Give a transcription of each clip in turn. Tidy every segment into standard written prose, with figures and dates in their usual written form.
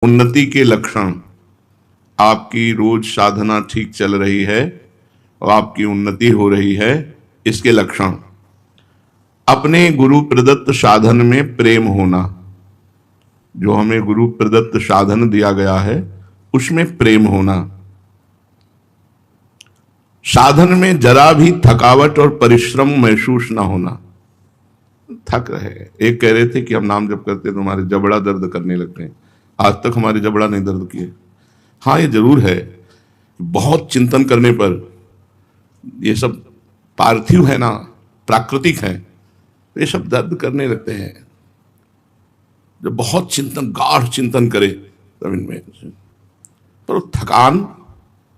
उन्नति के लक्षण, आपकी रोज साधना ठीक चल रही है और आपकी उन्नति हो रही है, इसके लक्षण। अपने गुरु प्रदत्त साधन में प्रेम होना, जो हमें गुरु प्रदत्त साधन दिया गया है उसमें प्रेम होना। साधन में जरा भी थकावट और परिश्रम महसूस ना होना। थक रहे, एक कह रहे थे कि हम नाम जप करते तो हमारे जबड़ा दर्द करने लगते हैं। आज तक हमारे जबड़ा नहीं दर्द किए। हाँ, ये जरूर है, बहुत चिंतन करने पर ये सब पार्थिव है ना, प्राकृतिक है, ये सब दर्द करने लगते हैं। जब बहुत चिंतन, गाढ़ चिंतन करे तब इनमें, पर थकान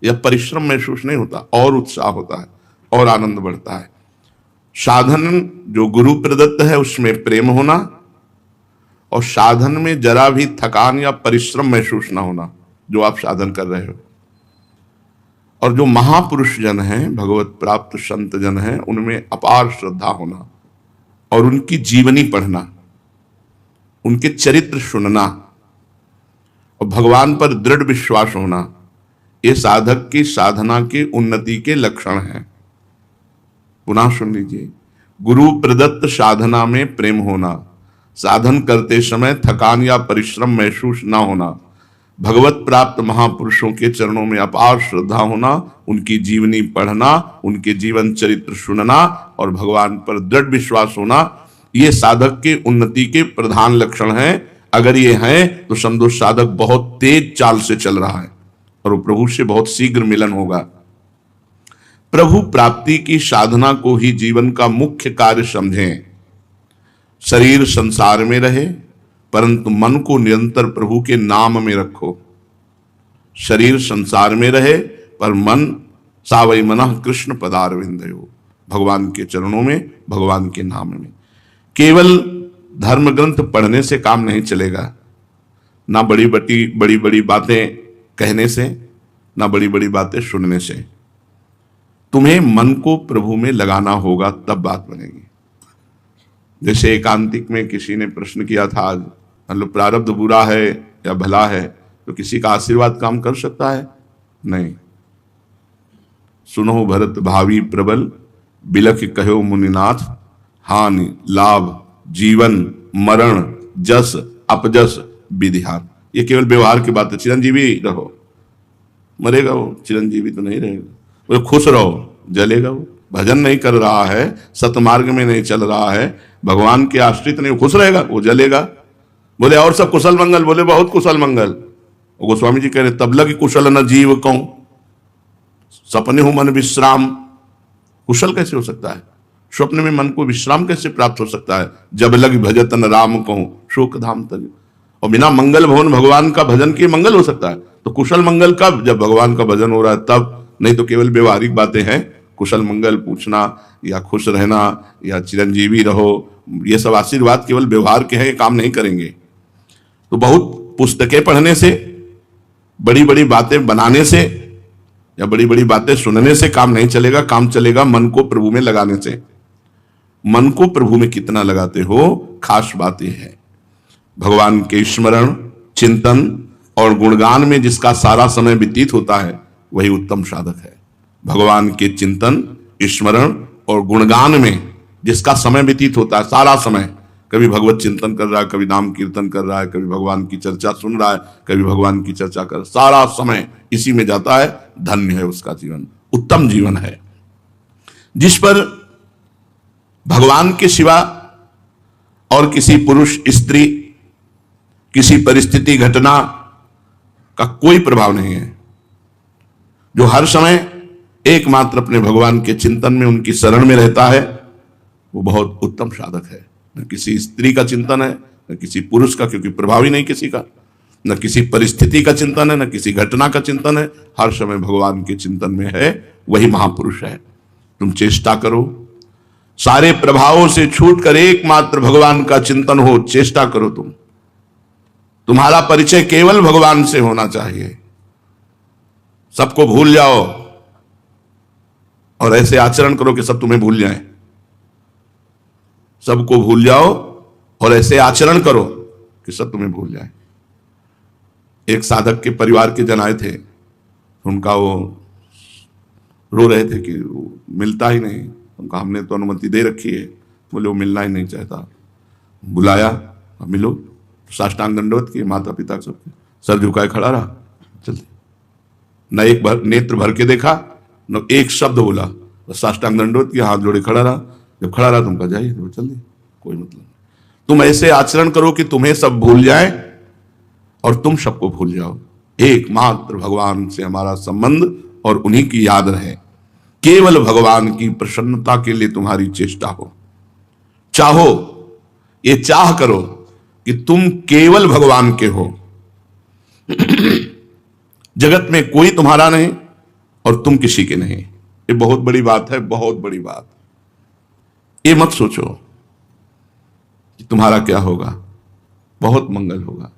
या परिश्रम महसूस नहीं होता, और उत्साह होता है और आनंद बढ़ता है। साधन जो गुरु प्रदत्त है उसमें प्रेम होना, और साधन में जरा भी थकान या परिश्रम महसूस ना होना, जो आप साधन कर रहे हो। और जो महापुरुष जन हैं, भगवत प्राप्त संत जन हैं, उनमें अपार श्रद्धा होना और उनकी जीवनी पढ़ना, उनके चरित्र सुनना और भगवान पर दृढ़ विश्वास होना, ये साधक की साधना के उन्नति के लक्षण हैं। पुनः सुन लीजिए, गुरु प्रदत्त साधना में प्रेम होना, साधन करते समय थकान या परिश्रम महसूस ना होना, भगवत प्राप्त महापुरुषों के चरणों में अपार श्रद्धा होना, उनकी जीवनी पढ़ना, उनके जीवन चरित्र सुनना और भगवान पर दृढ़ विश्वास होना, ये साधक के उन्नति के प्रधान लक्षण हैं। अगर ये हैं तो समझो साधक बहुत तेज चाल से चल रहा है और वो प्रभु से बहुत शीघ्र मिलन होगा। प्रभु प्राप्ति की साधना को ही जीवन का मुख्य कार्य समझें। शरीर संसार में रहे परंतु मन को निरंतर प्रभु के नाम में रखो। शरीर संसार में रहे पर मन सावई मनः कृष्ण पदारविंदयो, भगवान के चरणों में, भगवान के नाम में। केवल धर्म ग्रंथ पढ़ने से काम नहीं चलेगा, ना बड़ी बड़ी बातें कहने से, ना बड़ी बड़ी बातें सुनने से। तुम्हें मन को प्रभु में लगाना होगा, तब बात बनेगी। जैसे एकांतिक में किसी ने प्रश्न किया था, आज मतलब प्रारब्ध बुरा है या भला है, तो किसी का आशीर्वाद काम कर सकता है? नहीं। सुनो भरत भावी प्रबल, बिलख कहो मुनिनाथ, हानि लाभ जीवन मरण जस अपजस विधिहार। ये केवल व्यवहार की बात है। चिरंजीवी रहो, मरेगा वो, चिरंजीवी तो नहीं रहेगा। वो खुश रहो, जलेगा वो। भजन नहीं कर रहा है, सतमार्ग में नहीं चल रहा है, भगवान के आश्रित नहीं, खुश रहेगा, वो जलेगा। बोले और सब कुशल मंगल? बोले बहुत कुशल मंगल। गोस्वामी जी कह रहे तब लगी कुशल न जीव कहूं, सपने हो मन विश्राम। कुशल कैसे हो सकता है? स्वप्न में मन को विश्राम कैसे प्राप्त हो सकता है? जब लग भजतन राम कहूं, शोक धाम तक। और बिना मंगल भवन भगवान का भजन के मंगल हो सकता है? तो कुशल मंगल कब? जब भगवान का भजन हो रहा है तब। नहीं तो केवल व्यवहारिक बातें हैं। कुशल मंगल पूछना या खुश रहना या चिरंजीवी रहो, ये सब आशीर्वाद केवल व्यवहार के हैं, ये काम नहीं करेंगे। तो बहुत पुस्तकें पढ़ने से, बड़ी बड़ी बातें बनाने से या बड़ी बड़ी बातें सुनने से काम नहीं चलेगा। काम चलेगा मन को प्रभु में लगाने से। मन को प्रभु में कितना लगाते हो, खास बातें हैं। भगवान के स्मरण, चिंतन और गुणगान में जिसका सारा समय व्यतीत होता है वही उत्तम साधक है। भगवान के चिंतन, स्मरण और गुणगान में जिसका समय व्यतीत होता है, सारा समय, कभी भगवत चिंतन कर रहा है, कभी नाम कीर्तन कर रहा है, कभी भगवान की चर्चा सुन रहा है, कभी भगवान की चर्चा कर, सारा समय इसी में जाता है, धन्य है उसका जीवन, उत्तम जीवन है। जिस पर भगवान के सिवा और किसी पुरुष, स्त्री, किसी परिस्थिति, घटना का कोई प्रभाव नहीं है, जो हर समय एकमात्र अपने भगवान के चिंतन में, उनकी शरण में रहता है, वो बहुत उत्तम साधक है। न किसी स्त्री का चिंतन है, न किसी पुरुष का, क्योंकि प्रभाव ही नहीं किसी का, न किसी परिस्थिति का चिंतन है, न किसी घटना का चिंतन है, हर समय भगवान के चिंतन में है, वही महापुरुष है। तुम चेष्टा करो, सारे प्रभावों से छूटकर एकमात्र भगवान का चिंतन हो, चेष्टा करो। तुम्हारा परिचय केवल भगवान से होना चाहिए। सबको भूल जाओ और ऐसे आचरण करो कि सब तुम्हें भूल जाएं। सबको भूल जाओ और ऐसे आचरण करो कि सब तुम्हें भूल जाएं। एक साधक के परिवार के जन आए थे, उनका वो रो रहे थे कि वो मिलता ही नहीं। उनका हमने तो अनुमति दे रखी है, बोले वो मिलना ही नहीं चाहता। बुलाया, अब मिलो। साष्टांग दंडवत किए माता पिता सबके, सर झुकाए खड़ा रहा, चलते न एक बार नेत्र भर के देखा न एक शब्द बोला, बस साष्टांग दंडवत किया, हाथ जोड़े खड़ा रहा। जब खड़ा रहा तुमका जाइए, तो चल दिए, कोई मतलब नहीं। तुम ऐसे आचरण करो कि तुम्हें सब भूल जाए और तुम सबको भूल जाओ। एकमात्र भगवान से हमारा संबंध और उन्हीं की याद रहे। केवल भगवान की प्रसन्नता के लिए तुम्हारी चेष्टा हो। चाहो, ये चाह करो कि तुम केवल भगवान के हो, जगत में कोई तुम्हारा नहीं और तुम किसी के नहीं। ये बहुत बड़ी बात है, बहुत बड़ी बात। ये मत सोचो कि तुम्हारा क्या होगा, बहुत मंगल होगा,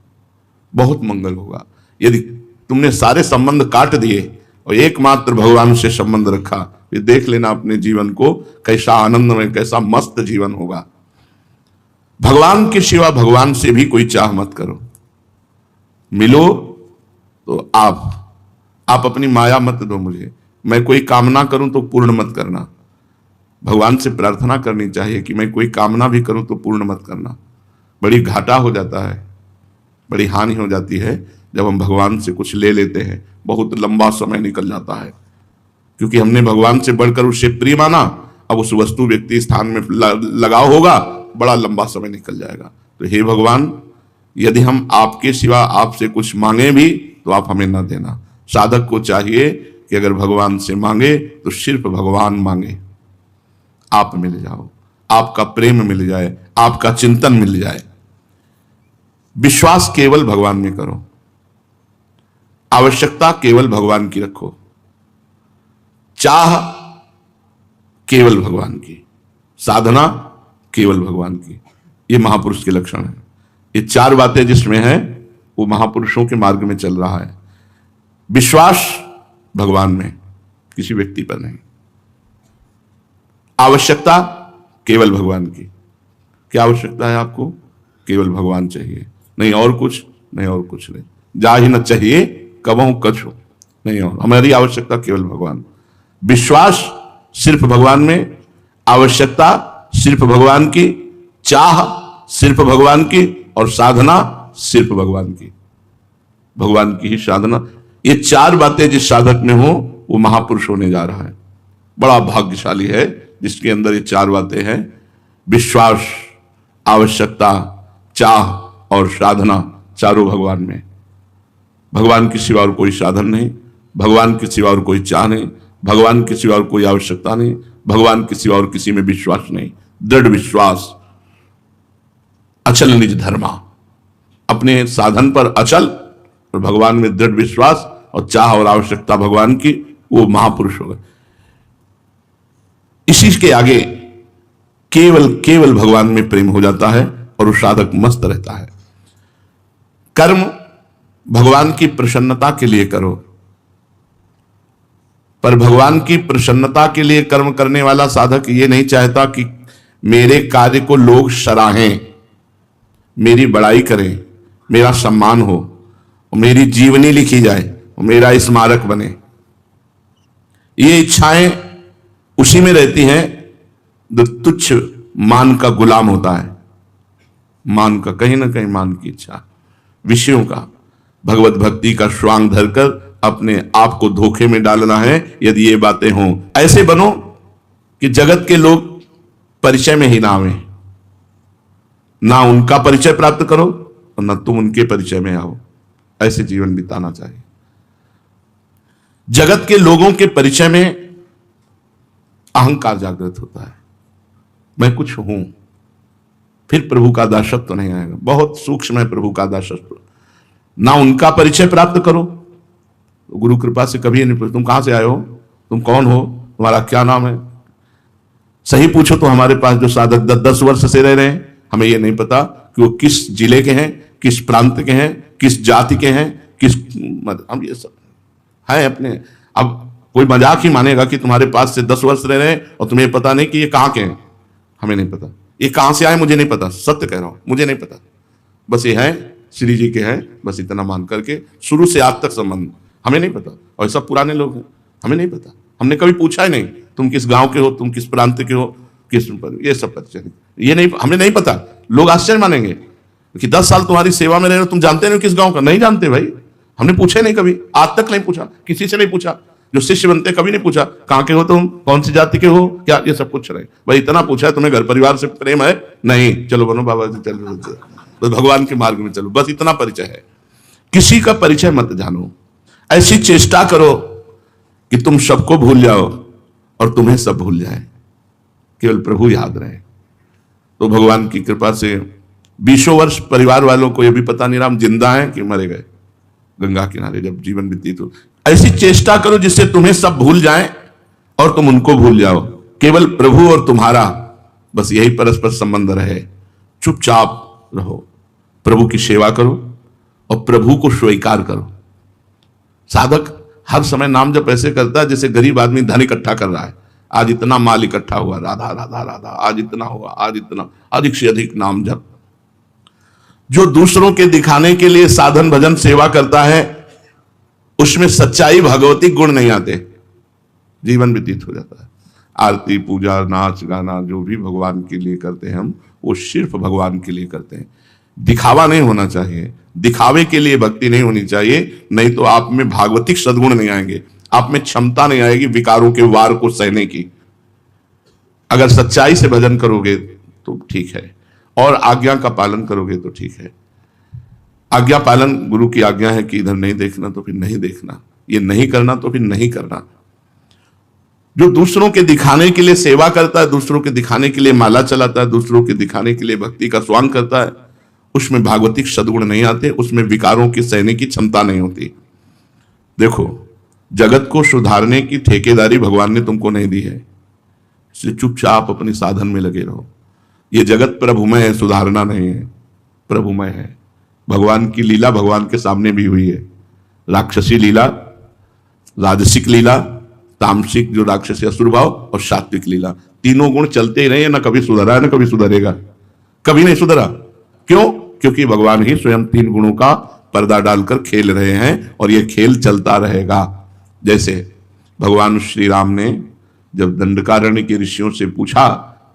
बहुत मंगल होगा। यदि तुमने सारे संबंध काट दिए और एकमात्र भगवान से संबंध रखा, फिर देख लेना अपने जीवन को कैसा आनंदमय, कैसा मस्त जीवन होगा। भगवान के सिवा भगवान से भी कोई चाह मत करो। मिलो तो आप अपनी माया मत दो मुझे, मैं कोई कामना करूं तो पूर्ण मत करना। भगवान से प्रार्थना करनी चाहिए कि मैं कोई कामना भी करूं तो पूर्ण मत करना। बड़ी घाटा हो जाता है, बड़ी हानि हो जाती है जब हम भगवान से कुछ ले लेते हैं। बहुत लंबा समय निकल जाता है क्योंकि हमने भगवान से बढ़कर उससे प्रिय माना। अब उस वस्तु व्यक्ति स्थान में लगाव होगा, बड़ा लंबा समय निकल जाएगा। तो हे भगवान, यदि हम आपके सिवा आपसे कुछ मांगे भी तो आप हमें न देना। साधक को चाहिए कि अगर भगवान से मांगे तो सिर्फ भगवान मांगे, आप मिल जाओ, आपका प्रेम मिल जाए, आपका चिंतन मिल जाए। विश्वास केवल भगवान में करो, आवश्यकता केवल भगवान की रखो, चाह केवल भगवान की, साधना केवल भगवान की। ये महापुरुष के लक्षण है। ये चार बातें जिसमें है वो महापुरुषों के मार्ग में चल रहा है। विश्वास भगवान में, किसी व्यक्ति पर नहीं। आवश्यकता केवल भगवान की। क्या आवश्यकता है आपको? केवल भगवान चाहिए, नहीं और कुछ, नहीं और कुछ नहीं। जा ही न चाहिए कबहू कछु, नहीं और। हमारी आवश्यकता केवल भगवान। विश्वास सिर्फ भगवान में, आवश्यकता सिर्फ भगवान की, चाह सिर्फ भगवान की और साधना सिर्फ भगवान की। भगवान की ही साधना। ये चार बातें जिस साधक में हो वो महापुरुष होने जा रहा है। बड़ा भाग्यशाली है जिसके अंदर ये चार बातें हैं। विश्वास, आवश्यकता, चाह और साधना, चारों भगवान में। भगवान के सिवा और कोई साधन नहीं, भगवान के सिवा और कोई चाह नहीं, भगवान के सिवा और कोई आवश्यकता नहीं, भगवान के सिवा और किसी में विश्वास नहीं। दृढ़ विश्वास, अचल निज धर्मा। अपने साधन पर अचल और भगवान में दृढ़ विश्वास और चाह और आवश्यकता भगवान की, वो महापुरुष होगा। इसी के आगे केवल भगवान में प्रेम हो जाता है और वो साधक मस्त रहता है। कर्म भगवान की प्रसन्नता के लिए करो, पर भगवान की प्रसन्नता के लिए कर्म करने वाला साधक ये नहीं चाहता कि मेरे कार्य को लोग सराहें, मेरी बड़ाई करें, मेरा सम्मान हो, मेरी जीवनी लिखी जाए, मेरा स्मारक बने। ये इच्छाएं उसी में रहती हैं जो तुच्छ मान का गुलाम होता है। मान का, कहीं ना कहीं मान की इच्छा, विषयों का, भगवत भक्ति का स्वांग धरकर अपने आप को धोखे में डालना है। यदि ये बातें हों, ऐसे बनो कि जगत के लोग परिचय में ही ना आवे, ना उनका परिचय प्राप्त करो और ना तुम उनके परिचय में आओ। ऐसे जीवन बिताना चाहिए। जगत के लोगों के परिचय में अहंकार जागृत होता है, मैं कुछ हूं, फिर प्रभु का दासत्व तो नहीं आएगा। बहुत सूक्ष्म है प्रभु का दासत्व। ना उनका परिचय प्राप्त करो, गुरु कृपा से कभी नहीं पूछो तुम कहां से आए हो, तुम कौन हो, तुम्हारा क्या नाम है। सही पूछो तो हमारे पास जो साधक 10 वर्ष से रह रहे हैं, हमें यह नहीं पता कि वो किस जिले के हैं, किस प्रांत के हैं, किस जाति के हैं, किस, हम ये सब है अपने। अब कोई मजाक ही मानेगा कि तुम्हारे पास से 10 वर्ष रह रहे हैं और तुम्हें पता नहीं कि ये कहां के हैं। हमें नहीं पता ये कहां से आए, मुझे नहीं पता, सत्य कह रहा हूं, मुझे नहीं पता। बस ये है श्री जी के हैं, बस इतना मान करके शुरू से आज तक संबंध। हमें नहीं पता, और सब पुराने लोग हैं, हमें नहीं पता, हमने कभी पूछा ही नहीं तुम किस गांव के हो, तुम किस प्रांत के हो, किस, ये सब परिचय नहीं, ये नहीं, हमें नहीं पता। लोग आश्चर्य मानेंगे कि 10 साल तुम्हारी सेवा में रहे हो, तुम जानते नहीं किस गांव का? नहीं जानते भाई, हमने पूछे नहीं कभी, आज तक नहीं पूछा, किसी से नहीं पूछा। जो शिष्य बनते कभी नहीं पूछा कहां के हो तुम, कौन सी जाति के हो, क्या, ये सब पूछ रहे। भाई इतना पूछा है तुम्हें घर परिवार से प्रेम है? नहीं, चलो बनो बाबा जी, चलो बस भगवान के मार्ग में चलो, बस इतना परिचय है। किसी का परिचय मत जानो, ऐसी चेष्टा करो कि तुम सबको भूल जाओ और तुम्हें सब भूल जाए, केवल प्रभु याद रहे। तो भगवान की कृपा से 20 वर्ष परिवार वालों को यह भी पता नहीं रहा हम जिंदा हैं कि मरे गए, गंगा किनारे जब जीवन व्यतीत हो। ऐसी चेष्टा करो जिससे तुम्हें सब भूल जाएं और तुम उनको भूल जाओ, केवल प्रभु और तुम्हारा बस यही परस्पर संबंध रहे। चुपचाप रहो, प्रभु की सेवा करो और प्रभु को स्वीकार करो। साधक हर समय नाम जब ऐसे करता है जैसे गरीब आदमी धन इकट्ठा कर रहा है। आज इतना माल इकट्ठा हुआ, राधा राधा राधा, आज इतना हुआ, आज इतना, अधिक से अधिक नाम जप। जो दूसरों के दिखाने के लिए साधन भजन सेवा करता है उसमें सच्चाई भगवती गुण नहीं आते, जीवन व्यतीत हो जाता है। आरती पूजा नाच गाना जो भी भगवान के लिए करते हैं हम, वो सिर्फ भगवान के लिए करते हैं। दिखावा नहीं होना चाहिए, दिखावे के लिए भक्ति नहीं होनी चाहिए, नहीं तो आप में भागवतिक सद्गुण नहीं आएंगे, आप में क्षमता नहीं आएगी विकारों के वार को सहने की। अगर सच्चाई से भजन करोगे तो ठीक है, और आज्ञा का पालन करोगे तो ठीक है। आज्ञा पालन, गुरु की आज्ञा है कि इधर नहीं देखना तो फिर नहीं देखना, ये नहीं करना तो फिर नहीं करना। जो दूसरों के दिखाने के लिए सेवा करता है, दूसरों के दिखाने के लिए माला चलाता है, दूसरों के दिखाने के लिए भक्ति का स्वांग करता है, उसमें भागवतिक सद्गुण नहीं आते, उसमें विकारों की सहने की क्षमता नहीं होती। देखो, जगत को सुधारने की ठेकेदारी भगवान ने तुमको नहीं दी है, इसलिए चुपचाप अपने साधन में लगे रहो। ये जगत प्रभुमय है, सुधारना नहीं है, प्रभुमय है। भगवान की लीला भगवान के सामने भी हुई है, राक्षसी लीला, राजसिक लीला, तामसिक जो राक्षसी असुर भाव, और सात्विक लीला। तीनों गुण चलते ही रहे, ना कभी सुधरा ना कभी सुधरेगा, कभी नहीं सुधरा। क्यों? क्योंकि भगवान ही स्वयं 3 गुणों का पर्दा डालकर खेल रहे हैं और यह खेल चलता रहेगा। जैसे भगवान श्री राम ने जब दंडकारण्य के ऋषियों से पूछा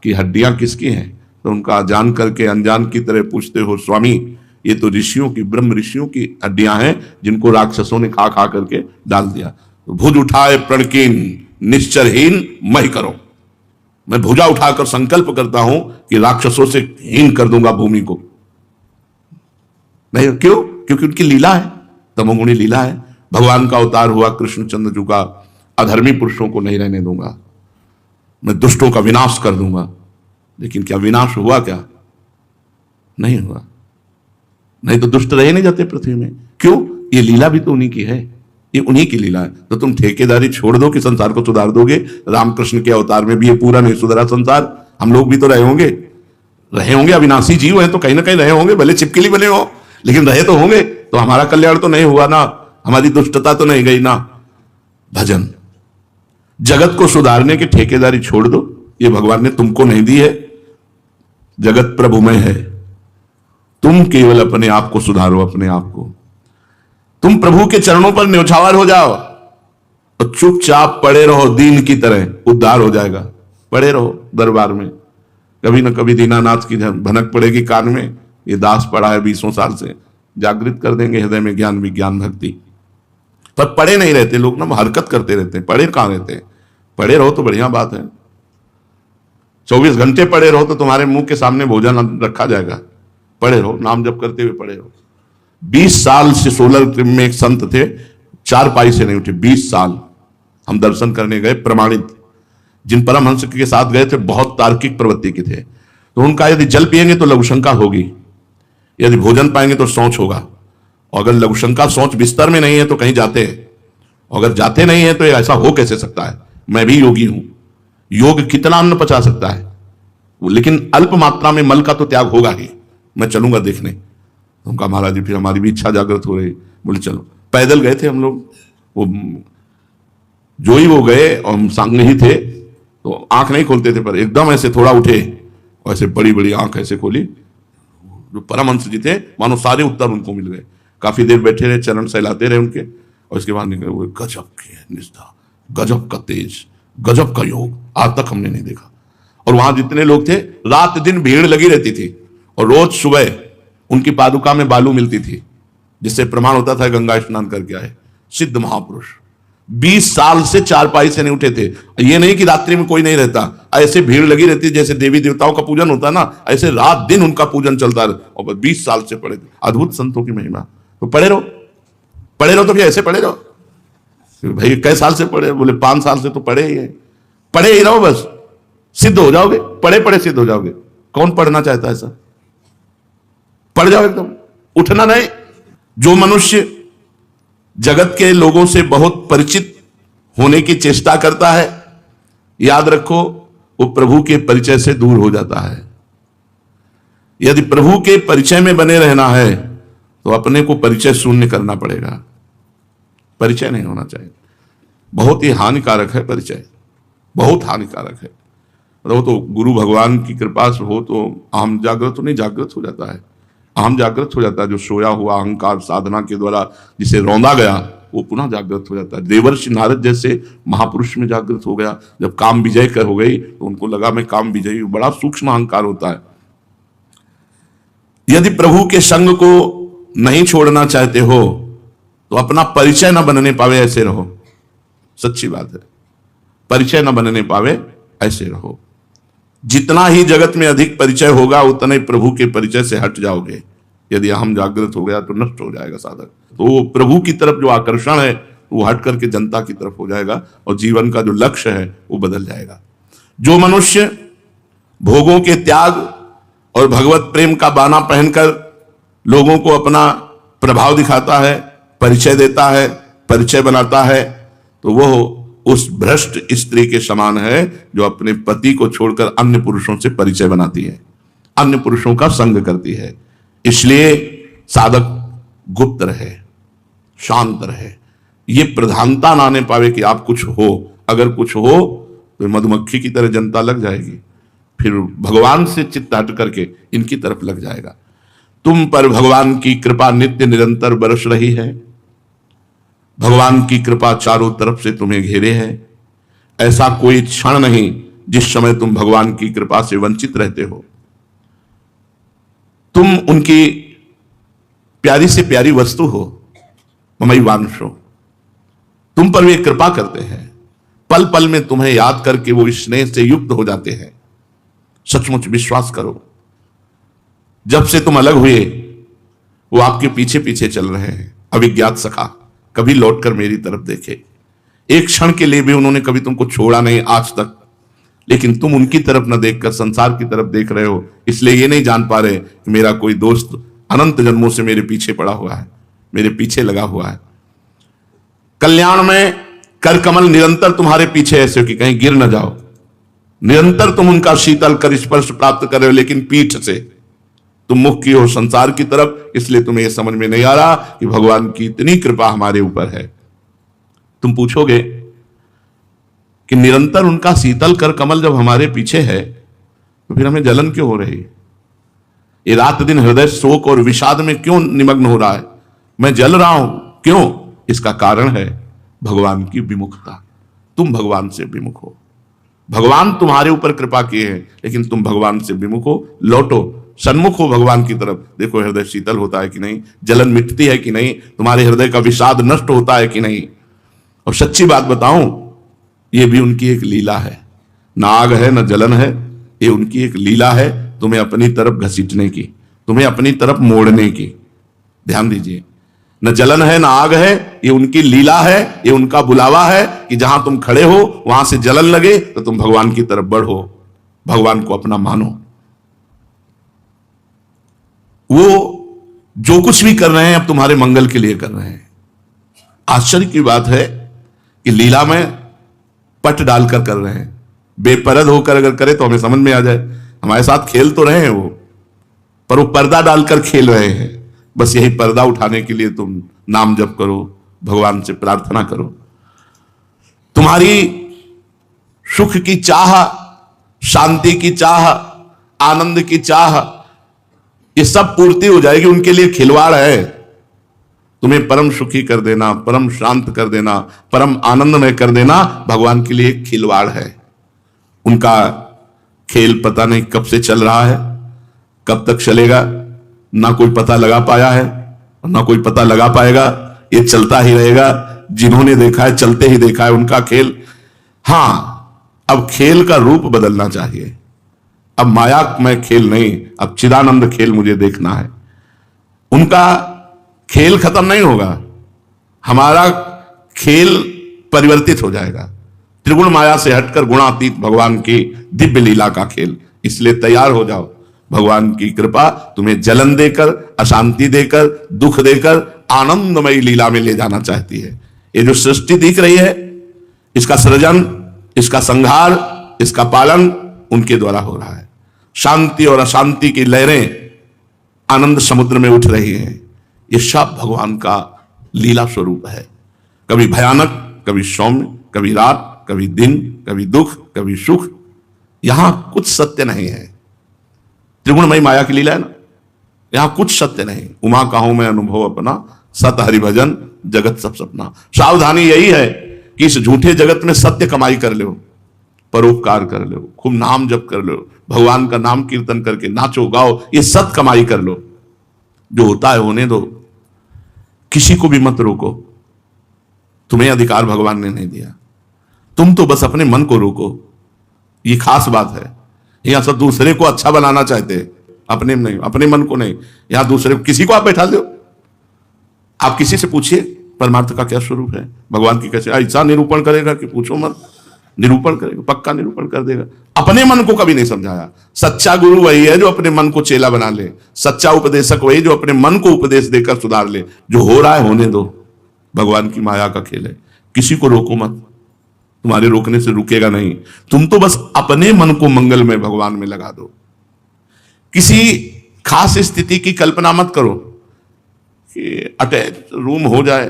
कि हड्डियां किसकी हैं, तो उनका जान करके अनजान की तरह पूछते हो, स्वामी ये तो ऋषियों की, ब्रह्म ऋषियों की हड्डियां हैं जिनको राक्षसों ने खा खा करके डाल दिया। तो भुज उठाए प्रणकीन निश्चरहीन मही करो, मैं भुजा उठाकर संकल्प करता हूं कि राक्षसों से हीन कर दूंगा भूमि को। नहीं, क्यों? क्योंकि उनकी लीला है, तमोगुणी लीला है। भगवान का अवतार हुआ कृष्णचंद्र जी का, अधर्मी पुरुषों को नहीं रहने दूंगा, मैं दुष्टों का विनाश कर दूंगा। लेकिन क्या विनाश हुआ? क्या नहीं हुआ। नहीं तो दुष्ट रहे नहीं जाते पृथ्वी में। क्यों? ये लीला भी तो उन्हीं की है, ये उन्हीं की लीला है। तो तुम ठेकेदारी छोड़ दो कि संसार को सुधार दोगे। रामकृष्ण के अवतार में भी ये पूरा नहीं सुधरा संसार, हम लोग भी तो रहे होंगे, अविनाशी जीव हैं तो कहीं ना कहीं रहे होंगे, भले चिपकली बने हो लेकिन रहे तो होंगे। तो हमारा कल्याण तो नहीं हुआ ना, हमारी दुष्टता तो नहीं गई ना। भजन, जगत को सुधारने की ठेकेदारी छोड़ दो, ये भगवान ने तुमको नहीं दी है। जगत प्रभुमय है, तुम केवल अपने आप को सुधारो, अपने आप को। तुम प्रभु के चरणों पर न्यौछावर हो जाओ और चुपचाप पड़े रहो, दीन की तरह, उद्धार हो जाएगा। पड़े रहो दरबार में, कभी ना कभी दीनानाथ की भनक पड़ेगी कान में, ये दास पड़ा है 20 साल से, जागृत कर देंगे हृदय में ज्ञान विज्ञान भक्ति। पर पड़े नहीं रहते लोग ना, हरकत करते रहते हैं। पड़े कहां रहते हैं? पड़े रहो तो बढ़िया बात है। 24 घंटे पड़े रहो तो तुम्हारे मुंह के सामने भोजन रखा जाएगा। पड़े रहो, नाम जप करते हुए पड़े रहो। 20 साल से सोलर में एक संत थे, 4 पाई से नहीं उठे। 20 साल हम दर्शन करने गए, प्रमाणित, जिन परमहंस के साथ गए थे बहुत तार्किक प्रवृत्ति के थे। तो उनका यदि जल पिएंगे तो लघुशंका होगी, यदि भोजन पाएंगे तो सोच होगा, और अगर लघुशंका सोच बिस्तर में नहीं है तो कहीं जाते हैं, और अगर जाते नहीं है तो ऐसा हो कैसे सकता है? मैं भी योगी हूं, योग कितना अन्न पचा सकता है, लेकिन अल्प मात्रा में मल का तो त्याग होगा ही। मैं चलूंगा देखने। उनका महाराज जी, फिर हमारी भी इच्छा जागृत हो रही, बोले चलो। पैदल गए थे हम लोग, वो जो ही वो गए और हम सामने ही थे, तो आंख नहीं खोलते थे, पर एकदम ऐसे थोड़ा उठे और ऐसे बड़ी बड़ी आंख ऐसे खोली, जो परमहंस जी थे, मानो सारे उत्तर उनको मिल गए। काफी देर बैठे रहे, चरण सहलाते रहे उनके, और इसके बाद निकले, वो गजब की निष्ठा, गजब का तेज, गजब का योग, आज तक हमने नहीं देखा। और वहां जितने लोग थे, रात दिन भीड़ लगी रहती थी, और रोज सुबह उनकी पादुका में बालू मिलती थी, जिससे प्रमाण होता था गंगा स्नान करके आए। सिद्ध महापुरुष 20 साल से चारपाई से नहीं उठे थे। ये नहीं कि रात्रि में कोई नहीं रहता, ऐसे भीड़ लगी रहती, जैसे देवी देवताओं का पूजन होता ना, ऐसे रात दिन उनका पूजन चलता रहा, और 20 साल से पढ़े थे। अद्भुत संतों की महिमा। तो पढ़े रहो, पढ़े रहो, तो क्या ऐसे पढ़े रहो भाई? कै साल से पढ़े? बोले 5 साल से तो पढ़े ही है। पढ़े ही रहो, बस सिद्ध हो जाओगे, पढ़े पढ़े सिद्ध हो जाओगे। कौन पढ़ना चाहता है ऐसा? पढ़ जाओ एकदम, उठना नहीं। जो मनुष्य जगत के लोगों से बहुत परिचित होने की चेष्टा करता है, याद रखो वो प्रभु के परिचय से दूर हो जाता है। यदि प्रभु के परिचय में बने रहना है तो अपने को परिचय शून्य करना पड़ेगा। परिचय नहीं होना चाहिए, बहुत ही हानिकारक है परिचय, बहुत हानिकारक है। वो तो गुरु भगवान की कृपा से हो तो अहम जागृत तो नहीं, जागृत हो जाता है, अहम जागृत हो जाता है। जो सोया हुआ अहंकार साधना के द्वारा जिसे रौंदा गया, वो पुनः जागृत हो जाता है। देवर्षि नारद जैसे महापुरुष में जागृत हो गया। जब काम विजय कर हो गई तो उनको लगा मैं काम विजयी हूं। बड़ा सूक्ष्म अहंकार होता है। यदि प्रभु के संग को नहीं छोड़ना चाहते हो तो अपना परिचय न बनने पावे ऐसे रहो। सच्ची बात है, परिचय न बनने पावे ऐसे रहो। जितना ही जगत में अधिक परिचय होगा उतना ही प्रभु के परिचय से हट जाओगे। यदि अहम जागृत हो गया तो नष्ट हो जाएगा साधक। तो प्रभु की तरफ जो आकर्षण है वो हट करके जनता की तरफ हो जाएगा, और जीवन का जो लक्ष्य है वो बदल जाएगा। जो मनुष्य भोगों के त्याग और भगवत प्रेम का बाना पहनकर लोगों को अपना प्रभाव दिखाता है, परिचय देता है, परिचय बनाता है, तो वो उस भ्रष्ट स्त्री के समान है जो अपने पति को छोड़कर अन्य पुरुषों से परिचय बनाती है, अन्य पुरुषों का संग करती है। इसलिए साधक गुप्त रहे, शांत रहे। ये प्रधानता ना आने पावे कि आप कुछ हो। अगर कुछ हो तो मधुमक्खी की तरह जनता लग जाएगी, फिर भगवान से चित्त हट करके इनकी तरफ लग जाएगा। तुम पर भगवान की कृपा नित्य निरंतर बरस रही है। भगवान की कृपा चारों तरफ से तुम्हें घेरे है। ऐसा कोई क्षण नहीं जिस समय तुम भगवान की कृपा से वंचित रहते हो। तुम उनकी प्यारी से प्यारी वस्तु हो, ममई वांशो। तुम पर वे कृपा करते हैं, पल पल में तुम्हें याद करके वो स्नेह से युक्त हो जाते हैं। सचमुच विश्वास करो, जब से तुम अलग हुए वो आपके पीछे पीछे चल रहे हैं। अविज्ञात सखा, कभी लौटकर मेरी तरफ देखे। एक क्षण के लिए भी उन्होंने कभी तुमको छोड़ा नहीं आज तक, लेकिन तुम उनकी तरफ न देखकर संसार की तरफ देख रहे हो। इसलिए ये नहीं जान पा रहे कि मेरा कोई दोस्त अनंत जन्मों से मेरे पीछे पड़ा हुआ है, मेरे पीछे लगा हुआ है। कल्याण में कर कमल निरंतर तुम्हारे पीछे ऐसे हो कि कहीं गिर न जाओ। निरंतर तुम उनका शीतल कर स्पर्श प्राप्त कर रहे हो, लेकिन पीठ से तुम मुख की हो संसार की तरफ। इसलिए तुम्हें यह समझ में नहीं आ रहा कि भगवान की इतनी कृपा हमारे ऊपर है। तुम पूछोगे कि निरंतर उनका शीतल कर कमल जब हमारे पीछे है तो फिर हमें जलन क्यों हो रही? ये रात दिन हृदय शोक और विषाद में क्यों निमग्न हो रहा है? मैं जल रहा हूं क्यों? इसका कारण है भगवान की विमुखता। तुम भगवान से विमुख हो। भगवान तुम्हारे ऊपर कृपा किए हैं, लेकिन तुम भगवान से विमुख हो। लौटो, सन्मुख हो भगवान की तरफ। देखो हृदय शीतल होता है कि नहीं, जलन मिटती है कि नहीं, तुम्हारे हृदय का विषाद नष्ट होता है कि नहीं। और सच्ची बात बताऊं, ये भी उनकी एक लीला है। ना आग है न जलन है, ये उनकी एक लीला है तुम्हें अपनी तरफ घसीटने की, तुम्हें अपनी तरफ मोड़ने की। ध्यान दीजिए, न जलन है ना आग है, ये उनकी लीला है, ये उनका बुलावा है कि जहां तुम खड़े हो वहां से जलन लगे तो तुम भगवान की तरफ बढ़ो, भगवान को अपना मानो। वो जो कुछ भी कर रहे हैं अब तुम्हारे मंगल के लिए कर रहे हैं। आश्चर्य की बात है कि लीला में पट डालकर कर रहे हैं। बेपरद होकर अगर करे तो हमें समझ में आ जाए, हमारे साथ खेल तो रहे हैं वो, पर वो पर्दा डालकर खेल रहे हैं। बस यही पर्दा उठाने के लिए तुम नाम जप करो, भगवान से प्रार्थना करो। तुम्हारी सुख की चाह, शांति की चाह, आनंद की चाह, ये सब पूर्ति हो जाएगी, उनके लिए खिलवाड़ है। तुम्हें परम सुखी कर देना, परम शांत कर देना, परम आनंदमय कर देना भगवान के लिए खिलवाड़ है। उनका खेल पता नहीं कब से चल रहा है, कब तक चलेगा, ना कोई पता लगा पाया है, ना कोई पता लगा पाएगा। ये चलता ही रहेगा। जिन्होंने देखा है, चलते ही देखा है उनका खेल। हां, अब खेल का रूप बदलना चाहिए। अब मायामय खेल नहीं, अब चिदानंद खेल मुझे देखना है। उनका खेल खत्म नहीं होगा, हमारा खेल परिवर्तित हो जाएगा। त्रिगुण माया से हटकर गुणातीत भगवान की दिव्य लीला का खेल। इसलिए तैयार हो जाओ, भगवान की कृपा तुम्हें जलन देकर, अशांति देकर, दुख देकर आनंदमयी लीला में ले जाना चाहती है। ये जो सृष्टि दिख रही है, इसका सृजन, इसका संहार, इसका पालन उनके द्वारा हो रहा है। शांति और अशांति की लहरें आनंद समुद्र में उठ रही हैं। ये सब भगवान का लीला स्वरूप है। कभी भयानक, कभी सौम्य, कभी रात, कभी दिन, कभी दुख, कभी सुख। यहां कुछ सत्य नहीं है। त्रिगुणमयी माया की लीला है ना, यहां कुछ सत्य नहीं। उमा कहूं मैं अनुभव अपना, सत हरिभजन जगत सब सपना। सावधानी यही है कि इस झूठे जगत में सत्य कमाई कर लो, परोपकार कर लो, खूब नाम जप कर लो, भगवान का नाम कीर्तन करके नाचो गाओ, ये सत कमाई कर लो। जो होता है होने दो, किसी को भी मत रोको। तुम्हें अधिकार भगवान ने नहीं दिया, तुम तो बस अपने मन को रोको। ये खास बात है। यहां सब दूसरे को अच्छा बनाना चाहते हैं, अपने नहीं, अपने मन को नहीं। यहां दूसरे को, किसी को आप बैठा दो, आप किसी से पूछिए परमार्थ का क्या स्वरूप है, भगवान की कैसे। ऐसा निरूपण करेगा कि पूछो मत, निरूपण करेगा, पक्का निरूपण कर देगा। अपने मन को कभी नहीं समझाया। सच्चा गुरु वही है जो अपने मन को चेला बना ले। सच्चा उपदेशक वही जो अपने मन को उपदेश देकर सुधार ले। जो हो रहा है होने दो, भगवान की माया का खेल है। किसी को रोको मत, तुम्हारे रोकने से रुकेगा नहीं। तुम तो बस अपने मन को मंगल में भगवान में लगा दो। किसी खास स्थिति की कल्पना मत करो कि अटैच रूम हो जाए,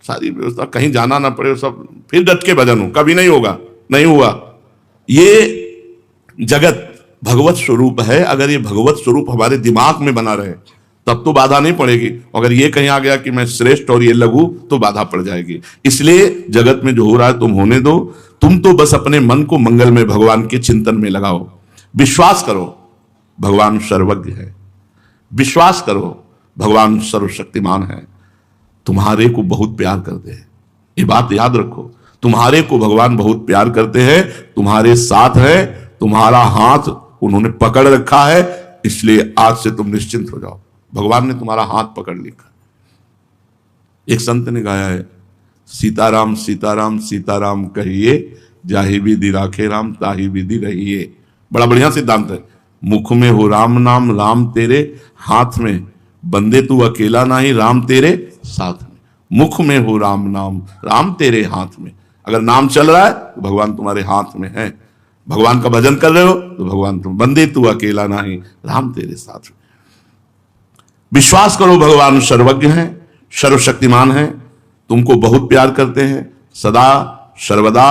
सारी व्यवस्था, कहीं जाना ना पड़े, सब फिर डट के भजन हो। कभी नहीं होगा, नहीं हुआ। ये जगत भगवत स्वरूप है। अगर ये भगवत स्वरूप हमारे दिमाग में बना रहे तब तो बाधा नहीं पड़ेगी। अगर ये कहीं आ गया कि मैं श्रेष्ठ और ये लघु, तो बाधा पड़ जाएगी। इसलिए जगत में जो हो रहा है तुम होने दो। तुम तो बस अपने मन को मंगल में भगवान के चिंतन में लगाओ। विश्वास करो भगवान सर्वज्ञ है, विश्वास करो भगवान सर्वशक्तिमान है। तुम्हारे को बहुत प्यार करते हैं, ये बात याद रखो। तुम्हारे को भगवान बहुत प्यार करते हैं, तुम्हारे साथ है, तुम्हारा हाथ उन्होंने पकड़ रखा है। इसलिए आज से तुम निश्चिंत हो जाओ, भगवान ने तुम्हारा हाथ पकड़ लिखा। एक संत ने गाया है, सीताराम सीताराम सीताराम कहिए, जाहि विधि राखे राम ताहि विधि रहिए। बड़ा बढ़िया सिद्धांत है। मुख में हो राम नाम, राम तेरे हाथ में, बंदे तू अकेला नहीं, राम तेरे साथ में। मुख में हो राम नाम, राम तेरे हाथ में। अगर नाम चल रहा है तो भगवान तुम्हारे हाथ में है। भगवान का भजन कर रहे हो तो भगवान तुम, बंदे तू अकेला नहीं, राम तेरे साथ में। विश्वास करो भगवान सर्वज्ञ हैं, सर्वशक्तिमान हैं, तुमको बहुत प्यार करते हैं, सदा सर्वदा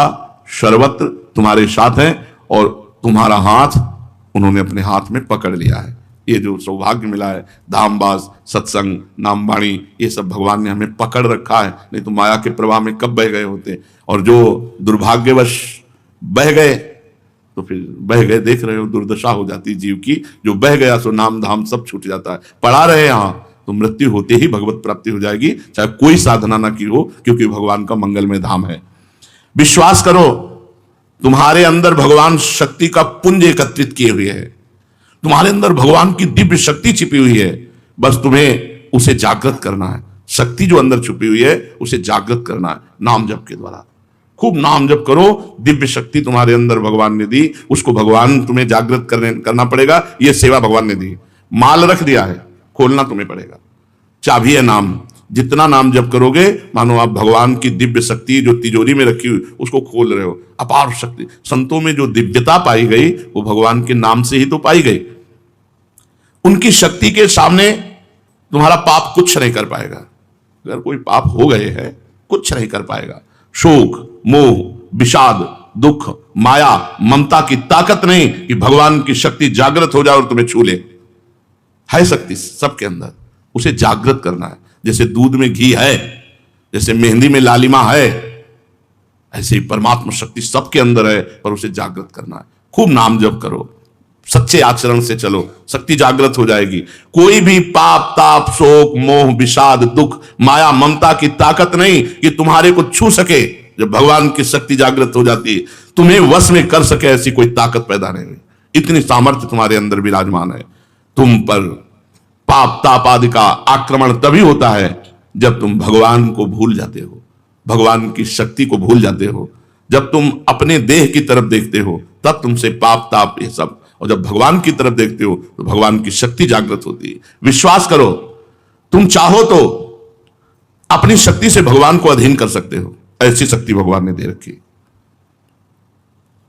सर्वत्र तुम्हारे साथ हैं और तुम्हारा हाथ उन्होंने अपने हाथ में पकड़ लिया है। ये जो सौभाग्य मिला है, धामवास, सत्संग, नाम वाणी, ये सब भगवान ने हमें पकड़ रखा है। नहीं तो माया के प्रवाह में कब बह गए होते। और जो दुर्भाग्यवश बह गए तो फिर बह गए, देख रहे हो दुर्दशा हो जाती जीव की। जो बह गया सो नाम धाम सब छूट जाता है। पढ़ा रहे यहां तो मृत्यु होते ही भगवत प्राप्ति हो जाएगी, चाहे कोई साधना ना की हो, क्योंकि भगवान का मंगलमय धाम है। विश्वास करो तुम्हारे अंदर भगवान शक्ति का पुंज एकत्रित किए हुए है। तुम्हारे अंदर भगवान की दिव्य शक्ति छिपी हुई है, बस तुम्हें उसे जागृत करना है। शक्ति जो अंदर छुपी हुई है उसे जागृत करना है नाम जप के द्वारा। खूब नाम जप करो, दिव्य शक्ति तुम्हारे अंदर भगवान ने दी, उसको भगवान तुम्हें जागृत करना पड़ेगा। यह सेवा भगवान ने दी। माल रख दिया है, खोलना तुम्हें पड़ेगा। चाबी है नाम। जितना नाम जप करोगे मानो आप भगवान की दिव्य शक्ति जो तिजोरी में रखी हुई उसको खोल रहे हो। अपार शक्ति। संतों में जो दिव्यता पाई गई वो भगवान के नाम से ही तो पाई गई। उनकी शक्ति के सामने तुम्हारा पाप कुछ नहीं कर पाएगा। अगर कोई पाप हो गए हैं कुछ नहीं कर पाएगा। शोक, मोह, विषाद, दुख, माया, ममता की ताकत नहीं कि भगवान की शक्ति जागृत हो जाए और तुम्हें छू ले। है शक्ति सबके अंदर, उसे जागृत करना है। जैसे दूध में घी है, जैसे मेहंदी में लालिमा है, ऐसे ही परमात्मा शक्ति सबके अंदर है, पर उसे जागृत करना है। खूब नाम जप करो, सच्चे आचरण से चलो, शक्ति जागृत हो जाएगी। कोई भी पाप ताप शोक मोह विषाद दुख माया ममता की ताकत नहीं कि तुम्हारे को छू सके। जब भगवान की शक्ति जागृत हो जाती है, तुम्हें वश में कर सके, ऐसी कोई ताकत पैदा नहीं हुई। इतनी सामर्थ्य तुम्हारे अंदर विराजमान है। तुम पर पाप ताप आदि का आक्रमण तभी होता है जब तुम भगवान को भूल जाते हो, भगवान की शक्ति को भूल जाते हो। जब तुम अपने देह की तरफ देखते हो तब तुमसे पाप ताप ये सब, और जब भगवान की तरफ देखते हो तो भगवान की शक्ति जागृत होती है। विश्वास करो, तुम चाहो तो अपनी शक्ति से भगवान को अधीन कर सकते हो, ऐसी शक्ति भगवान ने दे रखी।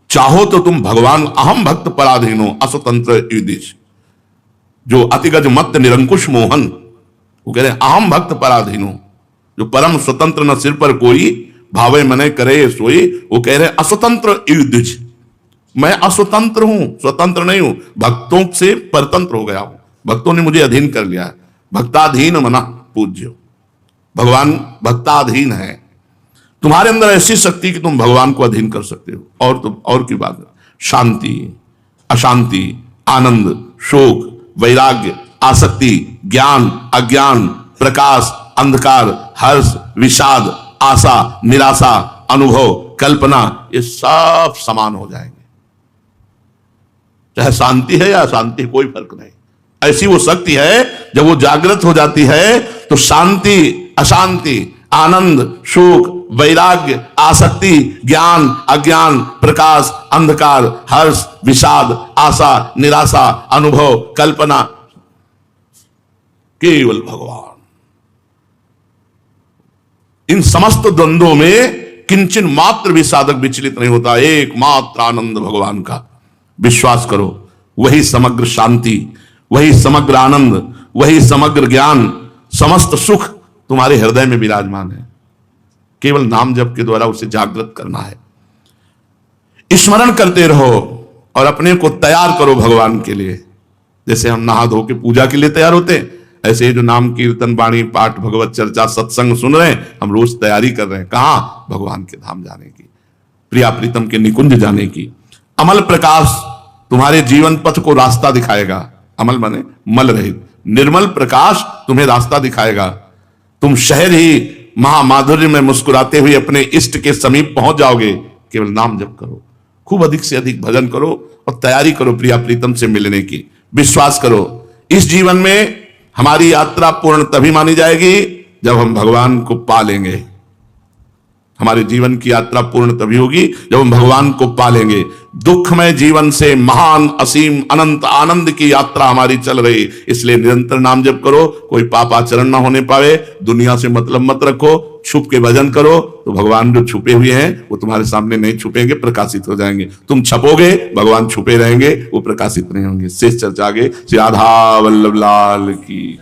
चाहो तो तुम भगवान अहम भक्त पराधीनो असतंत्र युधिष्ठ, जो अतिगज मत निरंकुश मोहन, वो कह रहे अहम भक्त पराधीनो, जो परम स्वतंत्र न सिर पर कोई भावे मने करे सोई। वो कह रहे असतंत्र युधिष्ठ, मैं अस्वतंत्र हूं, स्वतंत्र नहीं हूं, भक्तों से परतंत्र हो गया हूं, भक्तों ने मुझे अधीन कर लिया है। भक्ताधीन मना पूज्यो, भगवान भक्ताधीन है। तुम्हारे अंदर ऐसी शक्ति कि तुम भगवान को अधीन कर सकते हो। और तुम और की बात है, शांति अशांति आनंद शोक वैराग्य आसक्ति ज्ञान अज्ञान प्रकाश अंधकार हर्ष विषाद आशा निराशा अनुभव कल्पना, ये सब समान हो जाएंगे। चाहे शांति है या अशांति, कोई फर्क नहीं। ऐसी वो शक्ति है, जब वो जागृत हो जाती है तो शांति अशांति आनंद शोक वैराग्य आसक्ति ज्ञान अज्ञान प्रकाश अंधकार हर्ष विषाद आशा निराशा अनुभव कल्पना, केवल भगवान। इन समस्त द्वंद्वों में किंचन मात्र भी साधक विचलित नहीं होता, एकमात्र आनंद भगवान का। विश्वास करो, वही समग्र शांति, वही समग्र आनंद, वही समग्र ज्ञान, समस्त सुख तुम्हारे हृदय में विराजमान है। केवल नाम जप के द्वारा उसे जागृत करना है। स्मरण करते रहो और अपने को तैयार करो भगवान के लिए। जैसे हम नहा धो के पूजा के लिए तैयार होते हैं, ऐसे जो नाम कीर्तन वाणी पाठ भगवत चर्चा सत्संग सुन रहे हैं, हम रोज तैयारी कर रहे हैं। कहां? भगवान के धाम जाने की, प्रिया प्रीतम के निकुंज जाने की। अमल प्रकाश तुम्हारे जीवन पथ को रास्ता दिखाएगा। अमल माने मल रहित, निर्मल प्रकाश तुम्हें रास्ता दिखाएगा। तुम शहर ही महामाधुर्य में मुस्कुराते हुए अपने इष्ट के समीप पहुंच जाओगे। केवल नाम जप करो, खूब अधिक से अधिक भजन करो और तैयारी करो प्रिया प्रीतम से मिलने की। विश्वास करो, इस जीवन में हमारी यात्रा पूर्ण तभी मानी जाएगी जब हम भगवान को पा लेंगे। हमारे जीवन की यात्रा पूर्ण तभी होगी जब हम भगवान को पा लेंगे। दुखमय जीवन से महान असीम अनंत आनंद की यात्रा हमारी चल रही, इसलिए निरंतर नाम जप करो, कोई पापाचरण ना होने पावे। दुनिया से मतलब मत रखो, छुप के भजन करो, तो भगवान जो छुपे हुए हैं वो तुम्हारे सामने नहीं छुपेंगे, प्रकाशित हो जाएंगे। तुम छपोगे, भगवान छुपे रहेंगे, वो प्रकाशित नहीं होंगे। शेष चर्चा आगे। श्री राधा वल्लभ लाल की।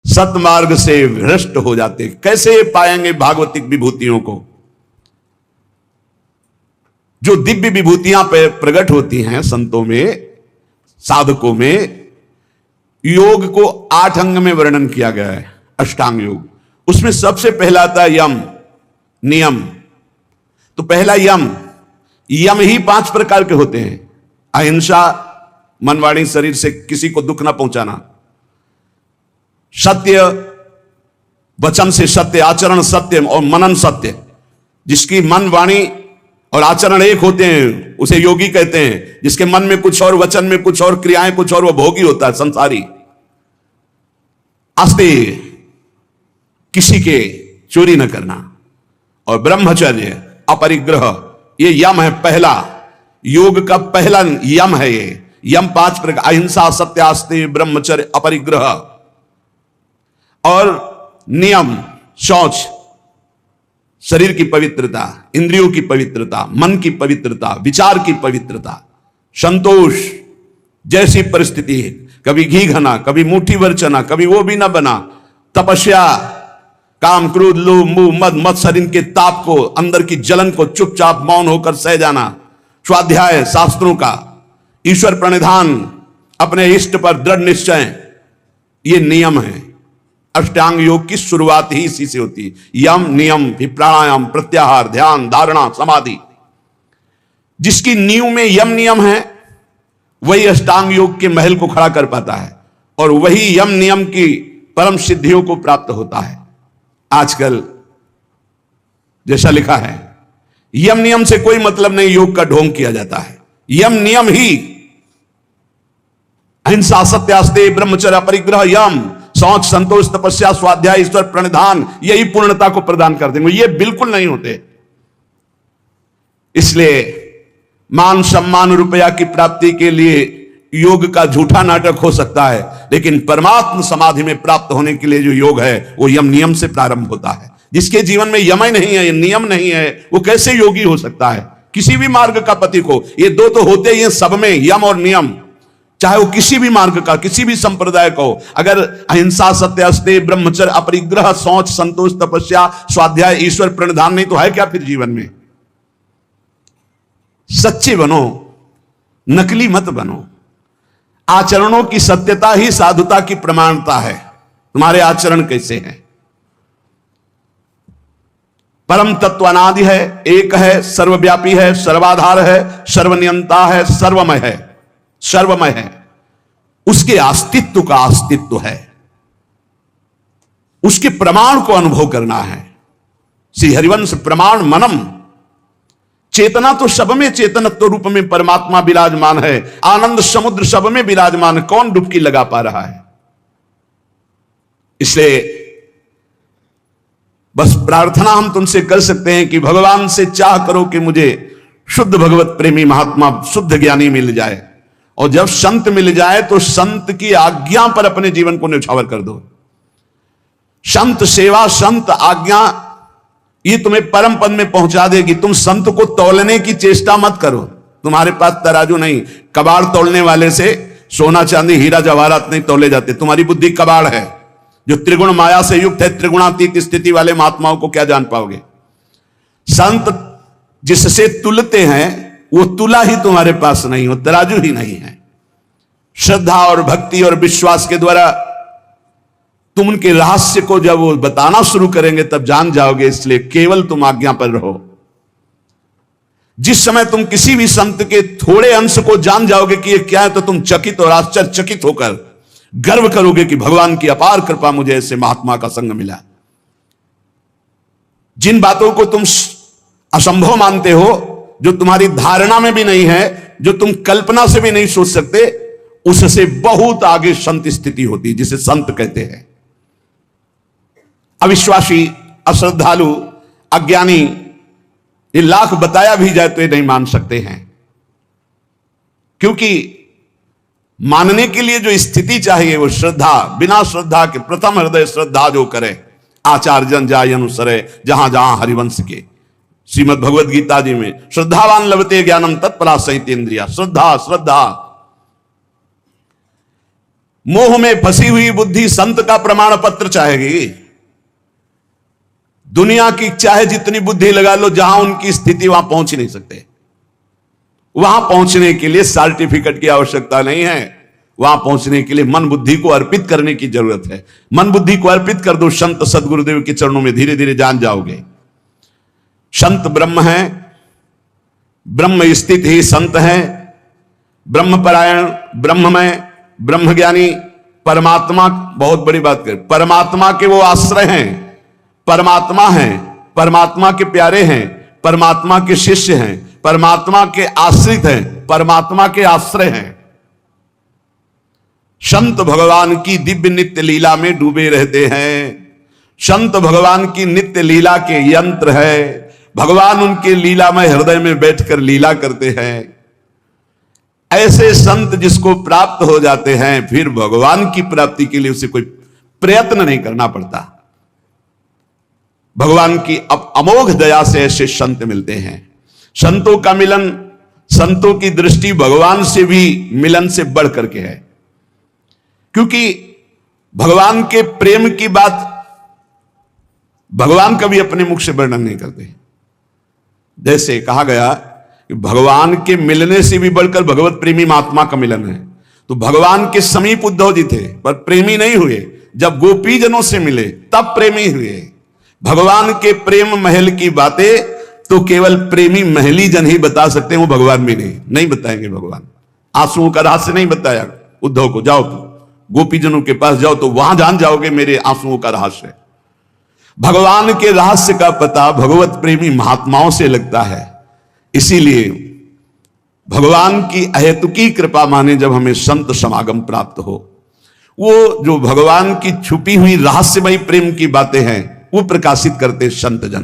सतमार्ग से भ्रष्ट हो जाते कैसे पाएंगे भागवतिक विभूतियों को? जो दिव्य विभूतियां प्रकट होती हैं संतों में साधकों में, योग को 8 अंग में वर्णन किया गया है, अष्टांग योग। उसमें सबसे पहला आता है यम, नियम। तो पहला यम, यम ही 5 प्रकार के होते हैं। अहिंसा, मन वाणी शरीर से किसी को दुख ना पहुंचाना, सत्य, वचन से सत्य, आचरण सत्य और मनन सत्य। जिसकी मन वाणी और आचरण एक होते हैं उसे योगी कहते हैं। जिसके मन में कुछ और, वचन में कुछ और, क्रियाएं कुछ और, वो भोगी होता है, संसारी। आस्ते, किसी के चोरी न करना, और ब्रह्मचर्य अपरिग्रह, ये यम है पहला। योग का पहला यम है ये। यम 5 प्रकार, अहिंसा सत्य आस्ते ब्रह्मचर्य अपरिग्रह। और नियम, शौच, शरीर की पवित्रता, इंद्रियों की पवित्रता, मन की पवित्रता, विचार की पवित्रता, संतोष। जैसी परिस्थिति है, कभी घी घना, कभी मुट्ठी भर चना, कभी वो भी ना बना। तपस्या, काम क्रोध लोभ मोह मद मत्सर, इनके ताप को, अंदर की जलन को चुपचाप मौन होकर सह जाना। स्वाध्याय शास्त्रों का, ईश्वर प्रणिधान, अपने इष्ट पर दृढ़ निश्चय, ये नियम है। अष्टांग योग की शुरुआत ही इसी से होती है। यम नियम, फिर प्राणायाम, प्रत्याहार, ध्यान, धारणा, समाधि। जिसकी नींव में यम नियम है वही अष्टांग योग के महल को खड़ा कर पाता है और वही यम नियम की परम सिद्धियों को प्राप्त होता है। आजकल जैसा लिखा है, यम नियम से कोई मतलब नहीं, योग का ढोंग किया जाता है। यम नियम ही अहिंसा, सत्यास्ते, ब्रह्मचर्य, परिग्रह, यम, शौच, संतोष, तपस्या, स्वाध्याय, ईश्वर प्रणिधान, यही पूर्णता को प्रदान कर देंगे। ये बिल्कुल नहीं होते। इसलिए मान सम्मान रुपया की प्राप्ति के लिए योग का झूठा नाटक हो सकता है, लेकिन परमात्म समाधि में प्राप्त होने के लिए जो योग है वो यम नियम से प्रारंभ होता है। जिसके जीवन में यम ही नहीं है, नियम नहीं है, वो कैसे योगी हो सकता है? किसी भी मार्ग का पथिक हो, ये दो तो होते ही हैं सब में, यम और नियम। चाहे वो किसी भी मार्ग का, किसी भी संप्रदाय का हो, अगर अहिंसा, सत्यास्ते, ब्रह्मचर्य, अपरिग्रह, शौच, संतोष, तपस्या, स्वाध्याय, ईश्वर प्रणिधान नहीं तो है क्या फिर जीवन में? सच्चे बनो, नकली मत बनो। आचरणों की सत्यता ही साधुता की प्रमाणता है। तुम्हारे आचरण कैसे हैं? परम तत्व अनादि है, एक है, सर्वव्यापी है, सर्वाधार है, सर्वनियंता है, सर्वमय है, सर्वमय है। उसके अस्तित्व का अस्तित्व है, उसके प्रमाण को अनुभव करना है। श्री हरिवंश प्रमाण मनम। चेतना तो सब में, चेतनत्व रूप में परमात्मा विराजमान है। आनंद समुद्र सब में विराजमान है। कौन डुबकी लगा पा रहा है? इसलिए बस प्रार्थना हम तुमसे कर सकते हैं कि भगवान से चाह करो कि मुझे शुद्ध भगवत प्रेमी महात्मा, शुद्ध ज्ञानी मिल जाए। और जब संत मिल जाए तो संत की आज्ञा पर अपने जीवन को न्यौछावर कर दो। संत सेवा, संत आज्ञा, ये तुम्हें परम पद में पहुंचा देगी। तुम संत को तौलने की चेष्टा मत करो। तुम्हारे पास तराजू नहीं। कबाड़ तौलने वाले से सोना चांदी हीरा जवाहरात नहीं तौले जाते। तुम्हारी बुद्धि कबाड़ है जो त्रिगुण माया से युक्त है। त्रिगुणातीत स्थिति वाले महात्माओं को क्या जान पाओगे? संत जिससे तुलते हैं वो तुला ही तुम्हारे पास नहीं, वो तराजू ही नहीं है। श्रद्धा और भक्ति और विश्वास के द्वारा तुम उनके रहस्य को जब वो बताना शुरू करेंगे तब जान जाओगे। इसलिए केवल तुम आज्ञा पर रहो। जिस समय तुम किसी भी संत के थोड़े अंश को जान जाओगे कि ये क्या है, तो तुम चकित और आश्चर्यचकित होकर गर्व करोगे कि भगवान की अपार कृपा, मुझे ऐसे महात्मा का संग मिला। जिन बातों को तुम असंभव मानते हो, जो तुम्हारी धारणा में भी नहीं है, जो तुम कल्पना से भी नहीं सोच सकते, उससे बहुत आगे संत स्थिति होती है, जिसे संत कहते हैं। अविश्वासी, अश्रद्धालु, अज्ञानी, ये लाख बताया भी जाए तो ये नहीं मान सकते हैं। क्योंकि मानने के लिए जो स्थिति चाहिए वो श्रद्धा। बिना श्रद्धा के प्रथम हृदय श्रद्धा जो करे, आचार जन जाय अनुसरे जहां जहां हरिवंश के। श्रीमद् भगवद गीता जी में श्रद्धावान लभते ज्ञानम तत्परा सहित इंद्रिया। श्रद्धा, श्रद्धा। मोह में फंसी हुई बुद्धि संत का प्रमाण पत्र चाहेगी। दुनिया की चाहे जितनी बुद्धि लगा लो, जहां उनकी स्थिति वहां पहुंच ही नहीं सकते। वहां पहुंचने के लिए सर्टिफिकेट की आवश्यकता नहीं है। वहां पहुंचने के लिए मन बुद्धि को अर्पित करने की जरूरत है। मन बुद्धि को अर्पित कर दो संत सदगुरुदेव के चरणों में, धीरे धीरे जान जाओगे। संत ब्रह्म है, ब्रह्म स्थित ही संत है। ब्रह्मपरायण, ब्रह्ममय, ब्रह्मज्ञानी, परमात्मा, बहुत बड़ी बात कर, परमात्मा के वो आश्रय हैं। परमात्मा हैं, परमात्मा के प्यारे हैं, परमात्मा के शिष्य हैं, परमात्मा के आश्रित हैं, परमात्मा के आश्रय हैं। संत भगवान की दिव्य नित्य लीला में डूबे रहते हैं। संत भगवान की नित्य लीला के यंत्र है। भगवान उनके लीलामय हृदय में बैठकर लीला करते हैं। ऐसे संत जिसको प्राप्त हो जाते हैं, फिर भगवान की प्राप्ति के लिए उसे कोई प्रयत्न नहीं करना पड़ता। भगवान की अमोघ दया से ऐसे संत मिलते हैं। संतों का मिलन, संतों की दृष्टि भगवान से भी मिलन से बढ़ करके है। क्योंकि भगवान के प्रेम की बात भगवान कभी अपने मुख से वर्णन नहीं करते। जैसे कहा गया कि भगवान के मिलने से भी बढ़कर भगवत प्रेमी महात्मा का मिलन है। तो भगवान के समीप उद्धव जी थे पर प्रेमी नहीं हुए, जब गोपी जनों से मिले तब प्रेमी हुए। भगवान के प्रेम महल की बातें तो केवल प्रेमी महली जन ही बता सकते हैं, वो भगवान भी नहीं बताएंगे। भगवान आंसुओं का रहस्य नहीं बताया उद्धव को, जाओ गोपी जनों के पास जाओ तो वहां जान जाओगे मेरे आंसुओं का रहस्य। भगवान के रहस्य का पता भगवत प्रेमी महात्माओं से लगता है। इसीलिए भगवान की अहेतुकी कृपा माने जब हमें संत समागम प्राप्त हो, वो जो भगवान की छुपी हुई रहस्यमयी प्रेम की बातें हैं वो प्रकाशित करते संत जन।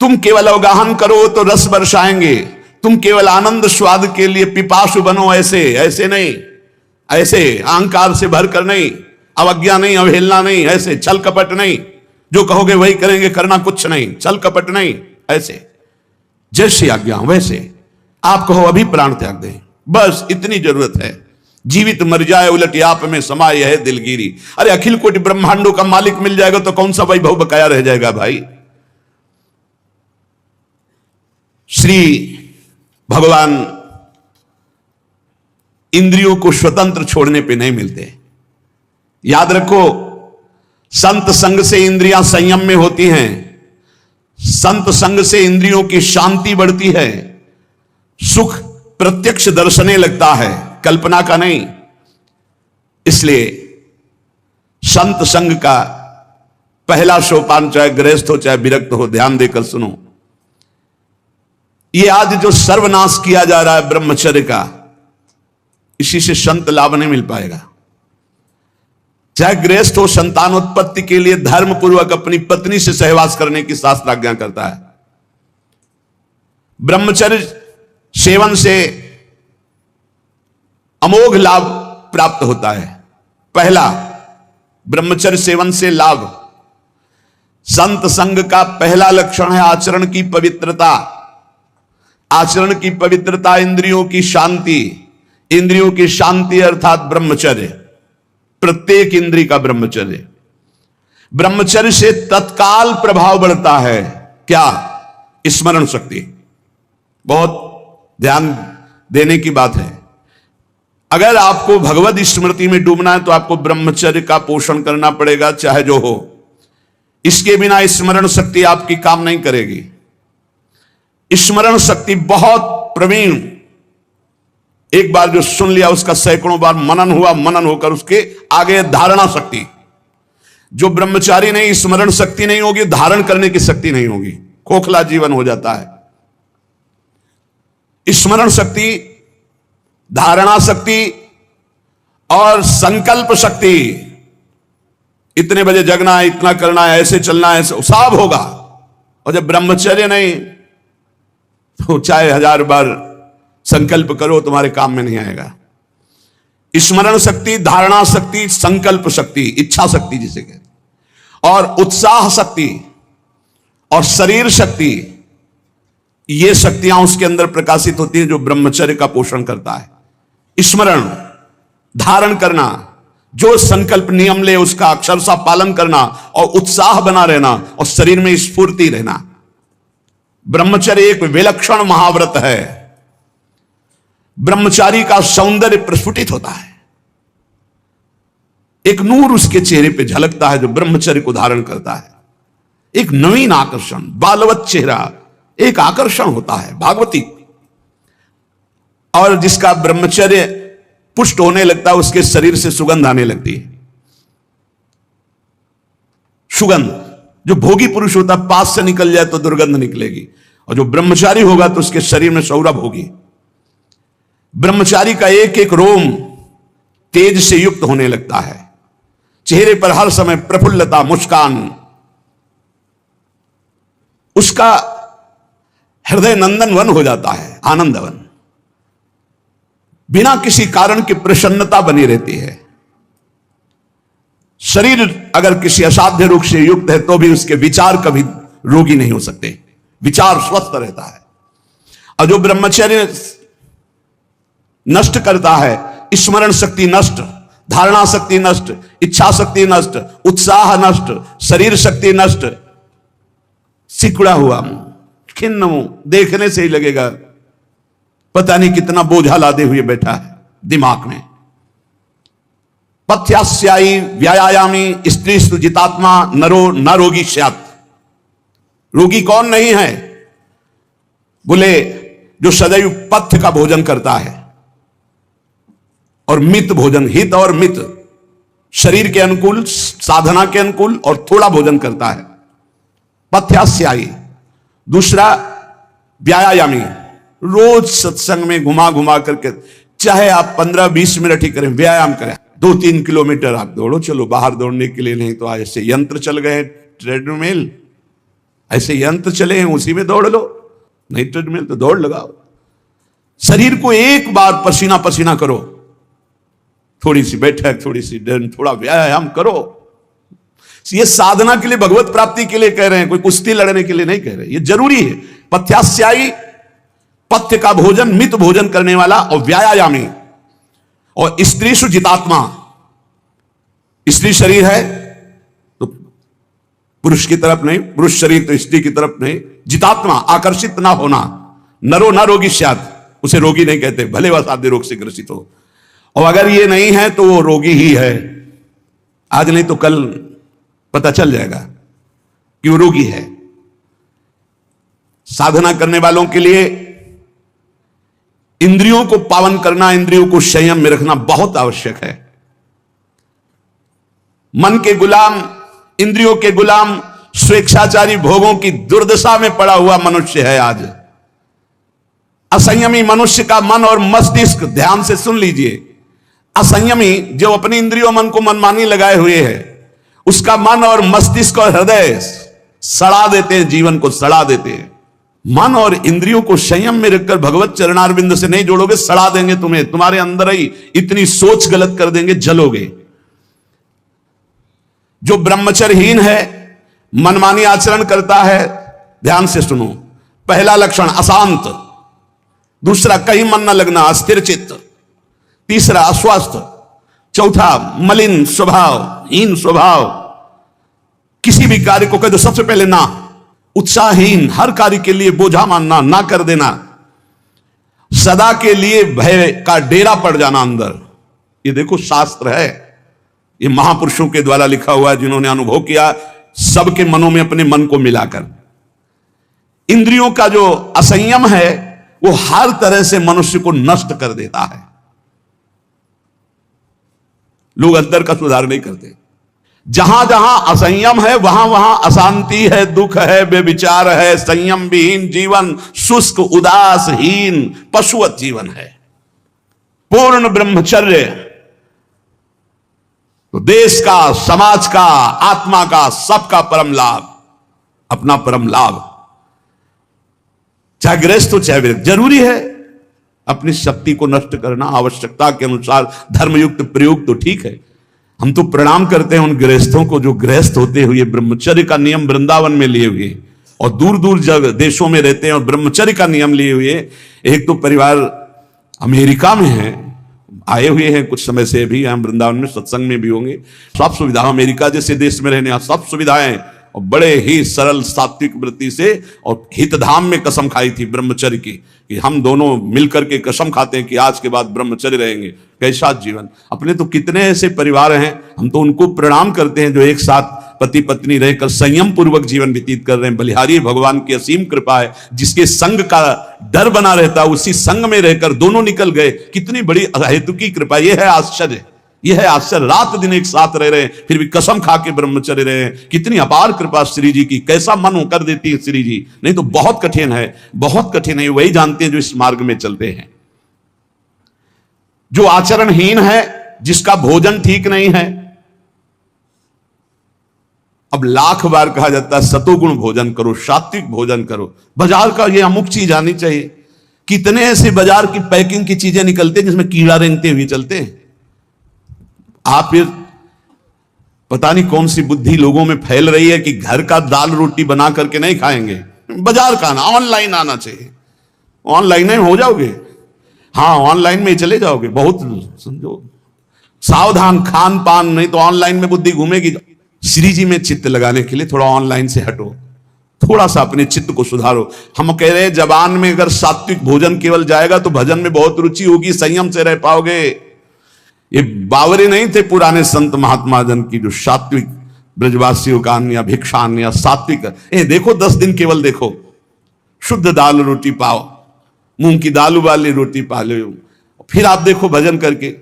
तुम केवल अवगाहन करो तो रस बरसाएंगे, तुम केवल आनंद स्वाद के लिए पिपासु बनो, ऐसे नहीं, ऐसे अहंकार से भरकर नहीं, अवज्ञा नहीं, अवहेलना नहीं, ऐसे छल कपट नहीं, जो कहोगे वही करेंगे, करना कुछ नहीं, छल कपट नहीं, ऐसे जैसे आज्ञा वैसे। आप कहो अभी प्राण त्याग दें, बस इतनी जरूरत है। जीवित मर जाए उलट आप में समाये है दिलगिरी। अरे अखिल कोटि ब्रह्मांडों का मालिक मिल जाएगा तो कौन सा वैभव बकाया रह जाएगा भाई। श्री भगवान इंद्रियों को स्वतंत्र छोड़ने पे नहीं मिलते। याद रखो, संत संग से इंद्रियां संयम में होती हैं, संत संग से इंद्रियों की शांति बढ़ती है, सुख प्रत्यक्ष दर्शने लगता है, कल्पना का नहीं। इसलिए संत संग का पहला सोपान, चाहे गृहस्थ हो चाहे विरक्त हो, ध्यान देकर सुनो। ये आज जो सर्वनाश किया जा रहा है ब्रह्मचर्य का, इसी से संत लाभ नहीं मिल पाएगा। चाहे गृहस्थ हो, संतानोत्पत्ति के लिए धर्म पूर्वक अपनी पत्नी से सहवास करने की शास्त्र आज्ञा करता है। ब्रह्मचर्य सेवन से अमोघ लाभ प्राप्त होता है। पहला, ब्रह्मचर्य सेवन से लाभ, संत संग का पहला लक्षण है आचरण की पवित्रता। आचरण की पवित्रता, इंद्रियों की शांति। इंद्रियों की शांति अर्थात ब्रह्मचर्य, प्रत्येक इंद्रिय का ब्रह्मचर्य। ब्रह्मचर्य से तत्काल प्रभाव बढ़ता है क्या? स्मरण शक्ति। बहुत ध्यान देने की बात है। अगर आपको भगवत स्मृति में डूबना है तो आपको ब्रह्मचर्य का पोषण करना पड़ेगा, चाहे जो हो। इसके बिना स्मरण शक्ति आपकी काम नहीं करेगी। स्मरण शक्ति बहुत प्रवीण, एक बार जो सुन लिया उसका सैकड़ों बार मनन हुआ, मनन होकर उसके आगे धारणा शक्ति। जो ब्रह्मचारी नहीं, स्मरण शक्ति नहीं होगी, धारण करने की शक्ति नहीं होगी, खोखला जीवन हो जाता है। स्मरण शक्ति, धारणा शक्ति और संकल्प शक्ति। इतने बजे जगना है, इतना करना है, ऐसे चलना है, सब होगा। और जब ब्रह्मचर्य नहीं तो चाहे 1000 बार संकल्प करो तुम्हारे काम में नहीं आएगा। स्मरण शक्ति, धारणा शक्ति, संकल्प शक्ति, इच्छा शक्ति जिसे कहते, और उत्साह शक्ति और शरीर शक्ति, ये शक्तियां उसके अंदर प्रकाशित होती हैं जो ब्रह्मचर्य का पोषण करता है। स्मरण, धारण करना, जो संकल्प नियम ले उसका अक्षरशः पालन करना, और उत्साह बना रहना, और शरीर में स्फूर्ति रहना। ब्रह्मचर्य एक विलक्षण महाव्रत है। ब्रह्मचारी का सौंदर्य प्रस्फुटित होता है, एक नूर उसके चेहरे पे झलकता है जो ब्रह्मचर्य को धारण करता है। एक नवीन आकर्षण, बालवत चेहरा, एक आकर्षण होता है भागवती। और जिसका ब्रह्मचर्य पुष्ट होने लगता है उसके शरीर से सुगंध आने लगती है। सुगंध, जो भोगी पुरुष होता है पास से निकल जाए तो दुर्गंध निकलेगी, और जो ब्रह्मचारी होगा तो उसके शरीर में सौरभ होगी। ब्रह्मचारी का एक एक रोम तेज से युक्त होने लगता है, चेहरे पर हर समय प्रफुल्लता, मुस्कान, उसका हृदय नंदन वन हो जाता है, आनंद वन। बिना किसी कारण की प्रसन्नता बनी रहती है। शरीर अगर किसी असाध्य रोग से युक्त है तो भी उसके विचार कभी रोगी नहीं हो सकते, विचार स्वस्थ रहता है। और जो ब्रह्मचर्य नष्ट करता है, स्मरण शक्ति नष्ट, धारणा शक्ति नष्ट, इच्छा शक्ति नष्ट, उत्साह नष्ट, शरीर शक्ति नष्ट, सिकुड़ा हुआ मुंह, खिन्न मुंह देखने से ही लगेगा पता नहीं कितना बोझा लादे हुए बैठा है दिमाग में। पथ्यास्यायी व्यायामी स्त्रीस्तु जितात्मा नरो न रोगी स्यात्। रोगी कौन नहीं है? बोले जो सदैव पथ्य का भोजन करता है और मित भोजन, हित और मित, शरीर के अनुकूल, साधना के अनुकूल और थोड़ा भोजन करता है, पथ्यास्यायी। दूसरा व्यायामी, रोज सत्संग में घुमा घुमा करके, चाहे आप 15-20 मिनट ही करें, व्यायाम करें, 2-3 किलोमीटर आप दौड़ो, चलो बाहर दौड़ने के लिए नहीं तो ऐसे यंत्र चल गए, ट्रेडमिल, ऐसे यंत्र चले हैं, उसी में दौड़ लो, नहीं ट्रेडमिल तो दौड़ लगाओ। शरीर को एक बार पसीना पसीना करो, थोड़ी सी बैठक, थोड़ी सी डन, थोड़ा व्यायाम करो। ये साधना के लिए, भगवत प्राप्ति के लिए कह रहे हैं, कोई कुश्ती लड़ने के लिए नहीं कह रहे, ये जरूरी है। पथ्यास्यायी, पथ्य का भोजन, मित भोजन करने वाला, और व्यायामी, और स्त्रीषु जितात्मा। स्त्री शरीर है तो पुरुष की तरफ नहीं, पुरुष शरीर तो स्त्री की तरफ नहीं। जितात्मा, आकर्षित ना होना। नरो न रोगी स्यात्, उसे रोगी नहीं कहते, भले वह साध्य रोग से ग्रसित हो, और अगर ये नहीं है तो वो रोगी ही है। आज नहीं तो कल पता चल जाएगा कि वो रोगी है। साधना करने वालों के लिए इंद्रियों को पावन करना, इंद्रियों को संयम में रखना बहुत आवश्यक है। मन के गुलाम, इंद्रियों के गुलाम, स्वेच्छाचारी भोगों की दुर्दशा में पड़ा हुआ मनुष्य है आज। असंयमी मनुष्य का मन और मस्तिष्क, ध्यान से सुन लीजिए, असंयमी जो अपनी इंद्रियों मन को मनमानी लगाए हुए है, उसका मन और मस्तिष्क और हृदय सड़ा देते हैं, जीवन को सड़ा देते हैं। मन और इंद्रियों को संयम में रखकर भगवत चरणारविंद से नहीं जोड़ोगे, सड़ा देंगे तुम्हें, तुम्हारे अंदर ही इतनी सोच गलत कर देंगे, जलोगे। जो ब्रह्मचर्यहीन है, मनमानी आचरण करता है, ध्यान से सुनो, पहला लक्षण अशांत, दूसरा कहीं मन न लगना, अस्थिर चित्त, तीसरा अस्वस्थ, चौथा मलिन स्वभाव, हीन स्वभाव, किसी भी कार्य को कह दो सबसे पहले ना, उत्साहहीन, हर कार्य के लिए बोझा मानना, ना कर देना, सदा के लिए भय का डेरा पड़ जाना अंदर। ये देखो शास्त्र है, ये महापुरुषों के द्वारा लिखा हुआ है, जिन्होंने अनुभव किया सबके मनों में अपने मन को मिलाकर। इंद्रियों का जो असंयम है वो हर तरह से मनुष्य को नष्ट कर देता है। लोग अंदर का सुधार नहीं करते। जहां जहां असंयम है वहां वहां अशांति है, दुख है, बेविचार है, संयम विहीन जीवन, शुष्क, उदासहीन, पशुवत जीवन है। पूर्ण ब्रह्मचर्य तो देश का, समाज का, आत्मा का, सबका परम लाभ, अपना परम लाभ, चाहे गृहस्थ हो चाहे विरक्त। जरूरी है अपनी शक्ति को नष्ट करना, आवश्यकता के अनुसार धर्मयुक्त प्रयोग तो ठीक है। हम तो प्रणाम करते हैं उन गृहस्थों को जो गृहस्थ होते हुए ब्रह्मचर्य का नियम वृंदावन में लिए हुए और दूर दूर जगह देशों में रहते हैं और ब्रह्मचर्य का नियम लिए हुए। एक तो परिवार अमेरिका में है, आए हुए हैं कुछ समय से, भी हम वृंदावन में सत्संग में भी होंगे। सब सुविधा, अमेरिका जैसे देश में रहने सब सुविधाएं, और बड़े ही सरल सात्विक वृत्ति से, और हितधाम में कसम खाई थी ब्रह्मचर्य की कि हम दोनों मिलकर के कसम खाते हैं कि आज के बाद ब्रह्मचर्य रहेंगे। कैसा जीवन! अपने तो कितने ऐसे परिवार हैं, हम तो उनको प्रणाम करते हैं जो एक साथ पति पत्नी रहकर संयम पूर्वक जीवन व्यतीत कर रहे हैं। बलिहारी भगवान की असीम कृपा है, जिसके संग का डर बना रहता उसी संग में रहकर दोनों निकल गए। कितनी बड़ी अहेतु की कृपा! यह है आश्चर्य, यह है आश्चर्य। रात दिन एक साथ रह रहे हैं, फिर भी कसम खा के ब्रह्मचर्य रहे हैं। कितनी अपार कृपा श्री जी की! कैसा मन कर देती है श्री जी, नहीं तो बहुत कठिन है, बहुत कठिन है। वही जानते हैं जो इस मार्ग में चलते हैं। जो आचरणहीन है, जिसका भोजन ठीक नहीं है, अब लाख बार कहा जाता है सतोगुण भोजन करो, सात्विक भोजन करो। बाजार का ये अमुक चीज आनी चाहिए। कितने ऐसे बाजार की पैकिंग की चीजें निकलते हैं जिसमें कीड़ा रेंगते हुए चलते हैं। आप फिर पता नहीं कौन सी बुद्धि लोगों में फैल रही है कि घर का दाल रोटी बना करके नहीं खाएंगे, बाजार का आना, ऑनलाइन आना चाहिए। ऑनलाइन में हो जाओगे, हाँ ऑनलाइन में ही चले जाओगे। बहुत समझो सावधान, खान पान नहीं तो ऑनलाइन में बुद्धि घूमेगी। श्री जी में चित्त लगाने के लिए थोड़ा ऑनलाइन से हटो, थोड़ा सा अपने चित्त को सुधारो। हम कह रहे हैं जबान में अगर सात्विक भोजन केवल जाएगा तो भजन में बहुत रुचि होगी, संयम से रह पाओगे। ये बावरे नहीं थे पुराने संत महात्मा जन की जो सात्विक ब्रजवासियों का अन्न या भिक्षा अन्न या सात्विक, देखो 10 दिन केवल देखो, शुद्ध दाल रोटी पाओ, मूंग की दाल वाली रोटी पा लो, फिर आप देखो भजन करके,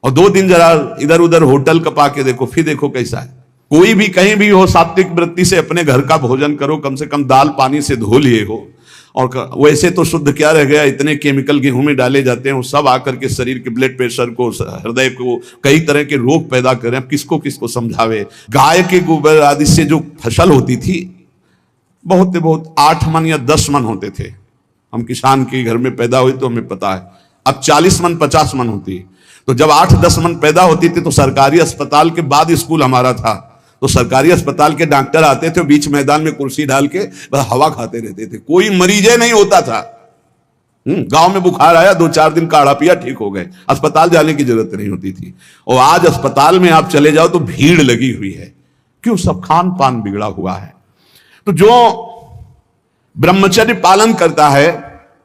और 2 दिन जरा इधर उधर होटल का पाके देखो, फिर देखो कैसा है। कोई भी कहीं भी हो, सात्विक वृत्ति से अपने घर का भोजन करो, कम से कम दाल पानी से धो लिए हो। और वैसे तो शुद्ध क्या रह गया, इतने केमिकल गेहूं में डाले जाते हैं, वो सब आकर के शरीर के ब्लड प्रेशर को, हृदय को, कई तरह के रोग पैदा करें। अब किसको किसको समझावे। गाय के गोबर आदि से जो फसल होती थी, बहुत 8 मन या 10 मन होते थे। हम किसान के घर में पैदा हुए तो हमें पता है। अब 40 मन 50 मन होती है। तो जब 8-10 मन पैदा होती थी तो सरकारी अस्पताल के बाद स्कूल हमारा था, तो सरकारी अस्पताल के डॉक्टर आते थे, बीच मैदान में कुर्सी डाल के बस हवा खाते रहते थे, कोई मरीजे नहीं होता था। गांव में बुखार आया, 2-4 दिन काढ़ा पिया, ठीक हो गए, अस्पताल जाने की जरूरत नहीं होती थी। और आज अस्पताल में आप चले जाओ तो भीड़ लगी हुई है। क्यों? सब खान पान बिगड़ा हुआ है। तो जो ब्रह्मचर्य पालन करता है,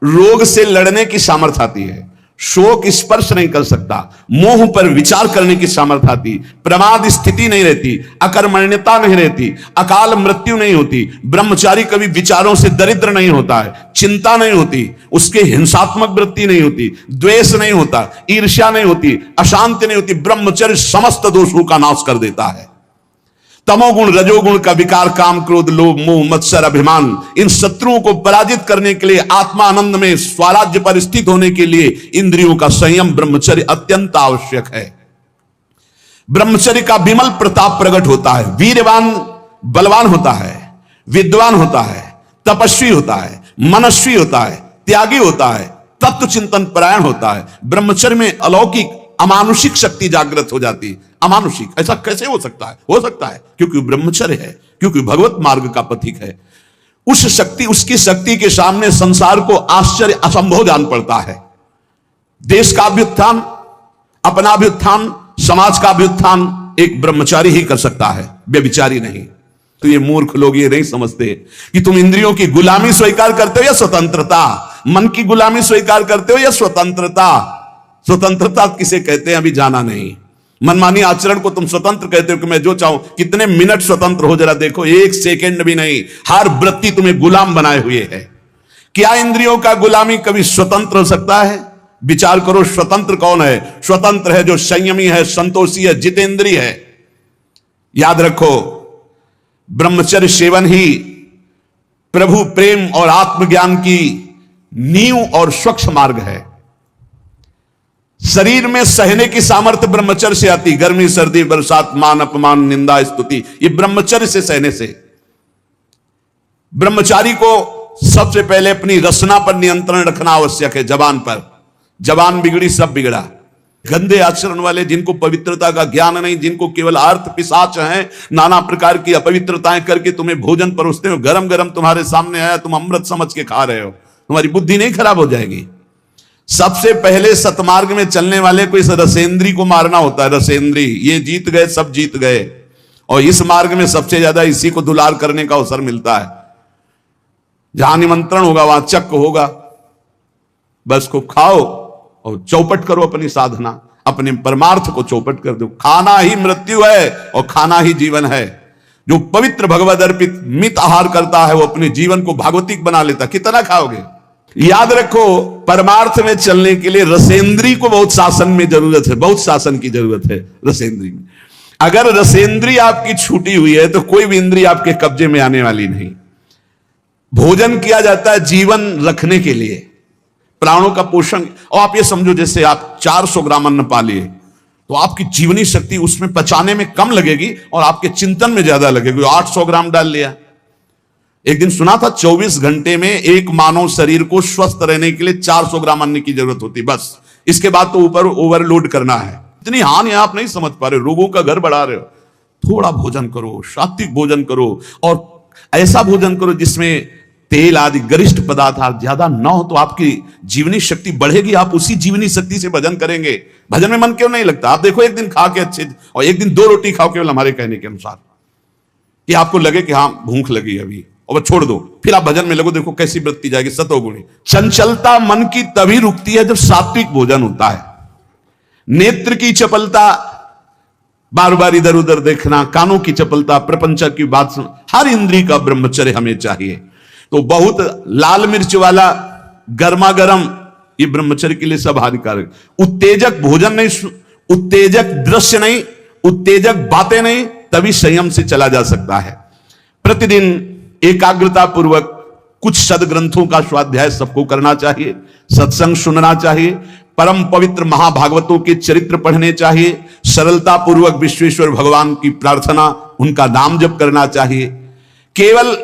रोग से लड़ने की सामर्थ्य आती है, शोक स्पर्श नहीं कर सकता, मोह पर विचार करने की सामर्थ्य आती, प्रमाद स्थिति नहीं रहती, अकर्मण्यता नहीं रहती, अकाल मृत्यु नहीं होती। ब्रह्मचारी कभी विचारों से दरिद्र नहीं होता है, चिंता नहीं होती, उसके हिंसात्मक वृत्ति नहीं होती, द्वेष नहीं होता, ईर्ष्या नहीं होती, अशांति नहीं होती। ब्रह्मचर्य समस्त दोषों का नाश कर देता है। तमोगुण रजोगुण का विकार, काम क्रोध लोभ मोह मत्सर अभिमान, इन शत्रुओं को पराजित करने के लिए, आत्मा आनंद में स्वराज्य पर स्थित होने के लिए इंद्रियों का संयम ब्रह्मचर्य अत्यंत आवश्यक है। ब्रह्मचर्य का विमल प्रताप प्रकट होता है। वीरवान बलवान होता है, विद्वान होता है, तपस्वी होता है, मनस्वी होता है, त्यागी होता है, तत्व चिंतन परायण होता है। ब्रह्मचर्य में अलौकिक अमानुषिक शक्ति जागृत हो जाती है। अमानुषिक ऐसा कैसे हो सकता है? हो सकता है क्योंकि ब्रह्मचर्य है, क्योंकि भगवत मार्ग का पथिक है। उस शक्ति, उसकी शक्ति के सामने संसार को आश्चर्य असंभव जान पड़ता है। देश का अभ्युत्थान, अपना अभ्युत्थान, समाज का अभ्युत्थान एक ब्रह्मचारी ही कर सकता है, व्यभिचारी नहीं। तो ये मूर्ख लोग ये नहीं समझते कि तुम इंद्रियों की गुलामी स्वीकार करते हो या स्वतंत्रता, मन की गुलामी स्वीकार करते हो या स्वतंत्रता। स्वतंत्रता किसे कहते हैं अभी जाना नहीं। मनमानी आचरण को तुम स्वतंत्र कहते हो कि मैं जो चाहूं, कितने मिनट स्वतंत्र हो जरा देखो, 1 सेकंड भी नहीं। हर वृत्ति तुम्हें गुलाम बनाए हुए है। क्या इंद्रियों का गुलामी कभी स्वतंत्र हो सकता है? विचार करो, स्वतंत्र कौन है? स्वतंत्र है जो संयमी है, संतोषी है, जितेंद्रिय है। याद रखो, ब्रह्मचर्य सेवन ही प्रभु प्रेम और आत्मज्ञान की नींव और स्वच्छ मार्ग है। शरीर में सहने की सामर्थ्य ब्रह्मचर्य से आती। गर्मी सर्दी बरसात मान अपमान निंदा स्तुति, ये ब्रह्मचर्य से सहने से। ब्रह्मचारी को सबसे पहले अपनी रसना पर नियंत्रण रखना आवश्यक है। जबान पर, जबान बिगड़ी सब बिगड़ा। गंदे आचरण वाले, जिनको पवित्रता का ज्ञान नहीं, जिनको केवल अर्थ पिशाच हैं, नाना प्रकार की अपवित्रताएं करके तुम्हें भोजन परोसते हो, गरम गरम तुम्हारे सामने आया, तुम अमृत समझ के खा रहे हो, तुम्हारी बुद्धि नहीं खराब हो जाएगी? सबसे पहले सतमार्ग में चलने वाले को इस रसेंद्री को मारना होता है। रसेंद्री, ये जीत गए, सब जीत गए। और इस मार्ग में सबसे ज्यादा इसी को दुलार करने का अवसर मिलता है। जहां निमंत्रण होगा वहां चक्क होगा, बस को खाओ और चौपट करो अपनी साधना, अपने परमार्थ को चौपट कर दो। खाना ही मृत्यु है और खाना ही जीवन है। जो पवित्र भगवद अर्पित मित आहार करता है वो अपने जीवन को भागवतिक बना लेता। कितना खाओगे? याद रखो, परमार्थ में चलने के लिए रसेंद्री को बहुत शासन में जरूरत है, बहुत शासन की जरूरत है रसेंद्री में। अगर रसेंद्री आपकी छूटी हुई है तो कोई भी इंद्री आपके कब्जे में आने वाली नहीं। भोजन किया जाता है जीवन रखने के लिए, प्राणों का पोषण। और आप ये समझो, जैसे आप 400 ग्राम अन्न पा लिए तो आपकी जीवनी शक्ति उसमें पचाने में कम लगेगी और आपके चिंतन में ज्यादा लगेगी। 800 ग्राम डाल लिया। एक दिन सुना था 24 घंटे में एक मानव शरीर को स्वस्थ रहने के लिए 400 ग्राम अन्न की जरूरत होती, बस। इसके बाद तो ऊपर ओवरलोड करना है। इतनी हानि आप नहीं समझ पा रहे, रोगों का घर बढ़ा रहे हो। थोड़ा भोजन करो, सात्विक भोजन करो, और ऐसा भोजन करो जिसमें तेल आदि गरिष्ठ पदार्थ ज्यादा न हो, तो आपकी जीवनी शक्ति बढ़ेगी। आप उसी जीवनी शक्ति से भजन करेंगे। भजन में मन क्यों नहीं लगता? आप देखो, एक दिन खा के अच्छे, और एक दिन 2 रोटी खाओ केवल हमारे कहने के अनुसार, कि आपको लगे कि हाँ भूख लगी अभी, और छोड़ दो, फिर आप भजन में लगो, देखो कैसी वृत्ति जाएगी सतोगुणी। चंचलता मन की तभी रुकती है जब सात्विक भोजन होता है। नेत्र की चपलता, बार बार इधर उधर देखना, कानों की चपलता, प्रपंच की बात सुन, हर इंद्री का ब्रह्मचर्य हमें चाहिए। तो बहुत लाल मिर्च वाला गर्मा गर्म, ये ब्रह्मचर्य के लिए सब हानिकारक। उत्तेजक भोजन नहीं, उत्तेजक दृश्य नहीं, उत्तेजक बातें नहीं, तभी संयम से चला जा सकता है। प्रतिदिन एकाग्रता पूर्वक कुछ सदग्रंथों का स्वाध्याय सबको करना चाहिए, सत्संग सुनना चाहिए, परम पवित्र महाभागवतों के चरित्र पढ़ने चाहिए, सरलता पूर्वक विश्वेश्वर भगवान की प्रार्थना, उनका नाम जप करना चाहिए। केवल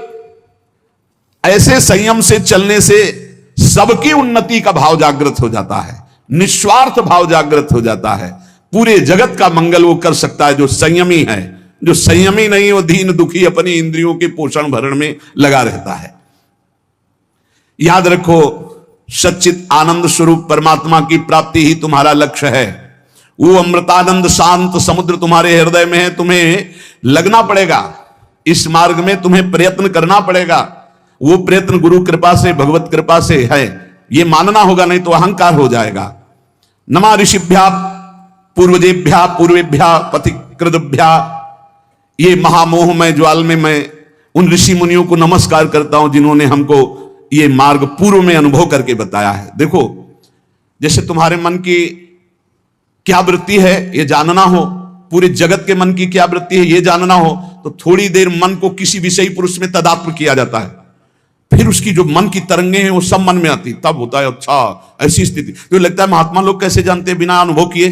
ऐसे संयम से चलने से सबकी उन्नति का भाव जागृत हो जाता है, निस्वार्थ भाव जागृत हो जाता है। पूरे जगत का मंगल वो कर सकता है जो संयमी है। जो संयमी नहीं, वो दीन दुखी अपनी इंद्रियों के पोषण भरण में लगा रहता है। याद रखो, सच्चित आनंद स्वरूप परमात्मा की प्राप्ति ही तुम्हारा लक्ष्य है। वो अमृतानंद शांत समुद्र तुम्हारे हृदय में है। तुम्हें लगना पड़ेगा इस मार्ग में, तुम्हें प्रयत्न करना पड़ेगा। वो प्रयत्न गुरु कृपा से, भगवत कृपा से है, ये मानना होगा, नहीं तो अहंकार हो जाएगा। नमा ऋषिभ्या पूर्वजेभ्या पूर्वेभ्या पथिकृतभ्या, ये महामोह में ज्वाल में मैं उन ऋषि मुनियों को नमस्कार करता हूं जिन्होंने हमको ये मार्ग पूर्व में अनुभव करके बताया है। देखो, जैसे तुम्हारे मन की क्या वृत्ति है ये जानना हो, पूरे जगत के मन की क्या वृत्ति है ये जानना हो, तो थोड़ी देर मन को किसी विषयी पुरुष में तदात्म किया जाता है, फिर उसकी जो मन की तरंगे हैं वो सब मन में आती, तब होता है अच्छा ऐसी स्थिति। तो लगता है महात्मा लोग कैसे जानते हैं बिना अनुभव किए?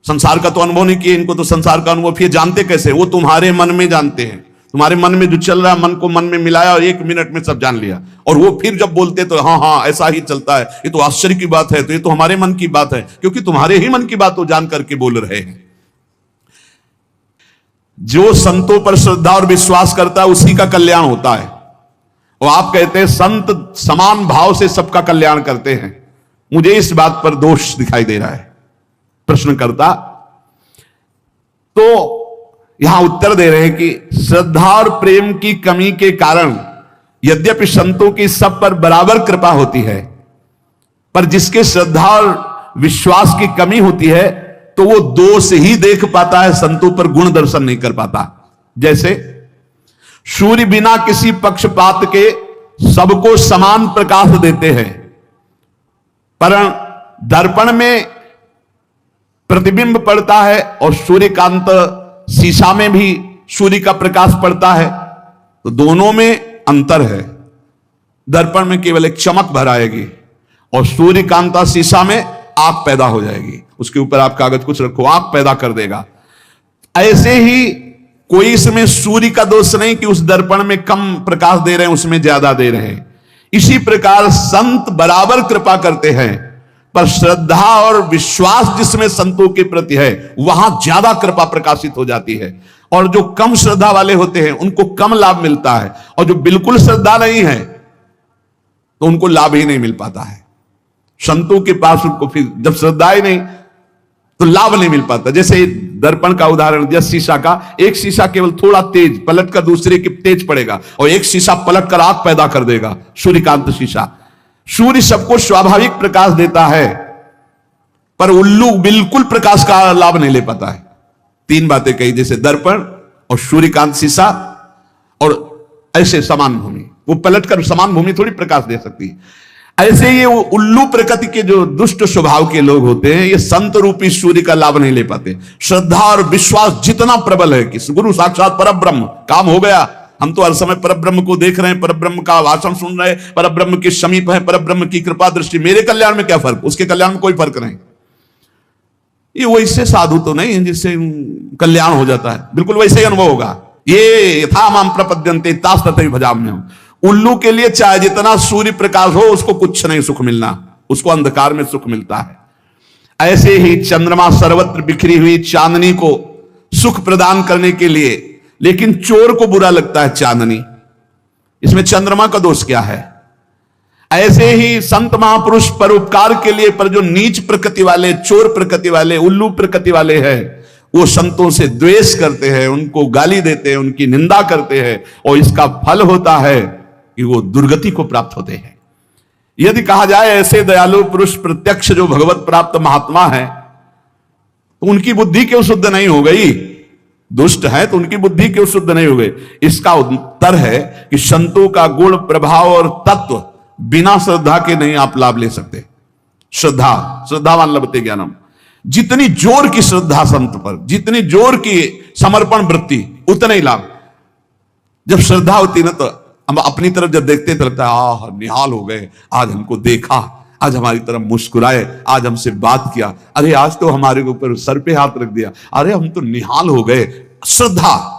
संसार का तो अनुभव नहीं किए, इनको तो संसार का अनुभव किए, जानते कैसे? वो तुम्हारे मन में जानते हैं। तुम्हारे मन में जो चल रहा है, मन को मन में मिलाया और 1 मिनट में सब जान लिया। और वो फिर जब बोलते तो हाँ हाँ ऐसा ही चलता है, ये तो आश्चर्य की बात है, तो ये तो हमारे मन की बात है, क्योंकि तुम्हारे ही मन की बात वो जान करके बोल रहे हैं। जो संतों पर श्रद्धा और विश्वास करता है उसी का कल्याण होता है। और आप कहते हैं संत समान भाव से सबका कल्याण करते हैं। मुझे इस बात पर दोष दिखाई दे रहा है प्रश्नकर्ता। तो यहां उत्तर दे रहे हैं कि श्रद्धा और प्रेम की कमी के कारण यद्यपि संतों की सब पर बराबर कृपा होती है, पर जिसके श्रद्धा और विश्वास की कमी होती है तो वो दोष ही देख पाता है, संतों पर गुण दर्शन नहीं कर पाता। जैसे सूर्य बिना किसी पक्षपात के सबको समान प्रकाश देते हैं, पर दर्पण में प्रतिबिंब पड़ता है और सूर्यकांत शीशा में भी सूर्य का प्रकाश पड़ता है, तो दोनों में अंतर है। दर्पण में केवल एक चमक भर आएगी और सूर्यकांता शीशा में आग पैदा हो जाएगी। उसके ऊपर आप कागज कुछ रखो, आग पैदा कर देगा। ऐसे ही कोई इसमें सूर्य का दोष नहीं कि उस दर्पण में कम प्रकाश दे रहे हैं, उसमें ज्यादा दे रहे हैं। इसी प्रकार संत बराबर कृपा करते हैं, पर श्रद्धा और विश्वास जिसमें संतों के प्रति है वहां ज्यादा कृपा प्रकाशित हो जाती है। और जो कम श्रद्धा वाले होते हैं उनको कम लाभ मिलता है, और जो बिल्कुल श्रद्धा नहीं है तो उनको लाभ ही नहीं मिल पाता है। संतों के पास उनको फिर जब श्रद्धा ही नहीं तो लाभ नहीं मिल पाता। जैसे दर्पण का उदाहरण दिया, शीशा का, एक शीशा केवल थोड़ा तेज पलट कर दूसरे के तेज पड़ेगा, और एक शीशा पलट कर आग पैदा कर देगा, सूर्यकांत शीशा। सूर्य सबको स्वाभाविक प्रकाश देता है, पर उल्लू बिल्कुल प्रकाश का लाभ नहीं ले पाता है। 3 बातें कही, जैसे दर्पण और सूर्यकांत शीशा और ऐसे समान भूमि, वो पलटकर समान भूमि थोड़ी प्रकाश दे सकती है। ऐसे ये उल्लू प्रकृति के जो दुष्ट स्वभाव के लोग होते हैं, ये संत रूपी सूर्य का लाभ नहीं ले पाते। श्रद्धा और विश्वास जितना प्रबल है कि गुरु साक्षात परब्रह्म, काम हो गया, हम तो हर समय परब्रह्म को देख रहे हैं, परब्रह्म का भाषण सुन रहे हैं, परब्रह्म के समीप है, परब्रह्म की कृपा दृष्टि, मेरे कल्याण में क्या फर्क, उसके कल्याण में कोई फर्क नहीं। ये वैसे साधु तो नहीं है जिससे कल्याण हो जाता है, बिल्कुल वैसे ही अनुभव होगा। ये यथा माम प्रपद्यन्ते तास तथैव भजाम्यहम्। उल्लू के लिए चाहे जितना सूर्य प्रकाश हो उसको कुछ नहीं सुख मिलना, उसको अंधकार में सुख मिलता है। ऐसे ही चंद्रमा सर्वत्र बिखरी हुई चांदनी को सुख प्रदान करने के लिए, लेकिन चोर को बुरा लगता है चांदनी, इसमें चंद्रमा का दोष क्या है? ऐसे ही संत महापुरुष परोपकार के लिए, पर जो नीच प्रकृति वाले, चोर प्रकृति वाले, उल्लू प्रकृति वाले हैं, वो संतों से द्वेष करते हैं, उनको गाली देते हैं, उनकी निंदा करते हैं, और इसका फल होता है कि वो दुर्गति को प्राप्त होते हैं। यदि कहा जाए ऐसे दयालु पुरुष प्रत्यक्ष जो भगवत प्राप्त महात्मा है, तो उनकी बुद्धि क्यों शुद्ध नहीं हो गई? दुष्ट है तो उनकी बुद्धि क्यों शुद्ध नहीं हो गई? इसका उत्तर है कि संतों का गुण, प्रभाव और तत्व बिना श्रद्धा के नहीं आप लाभ ले सकते। श्रद्धावान लभते ज्ञानम। जितनी जोर की श्रद्धा संत पर, जितनी जोर की समर्पण वृत्ति, उतना ही लाभ। जब श्रद्धा होती ना, तो हम अपनी तरफ जब देखते तो लगता है निहाल हो गए, आज हमको देखा, आज हमारी तरफ मुस्कुराए, आज हमसे बात किया, अरे आज तो हमारे ऊपर सर पे हाथ रख दिया, अरे हम तो निहाल हो गए। श्रद्धा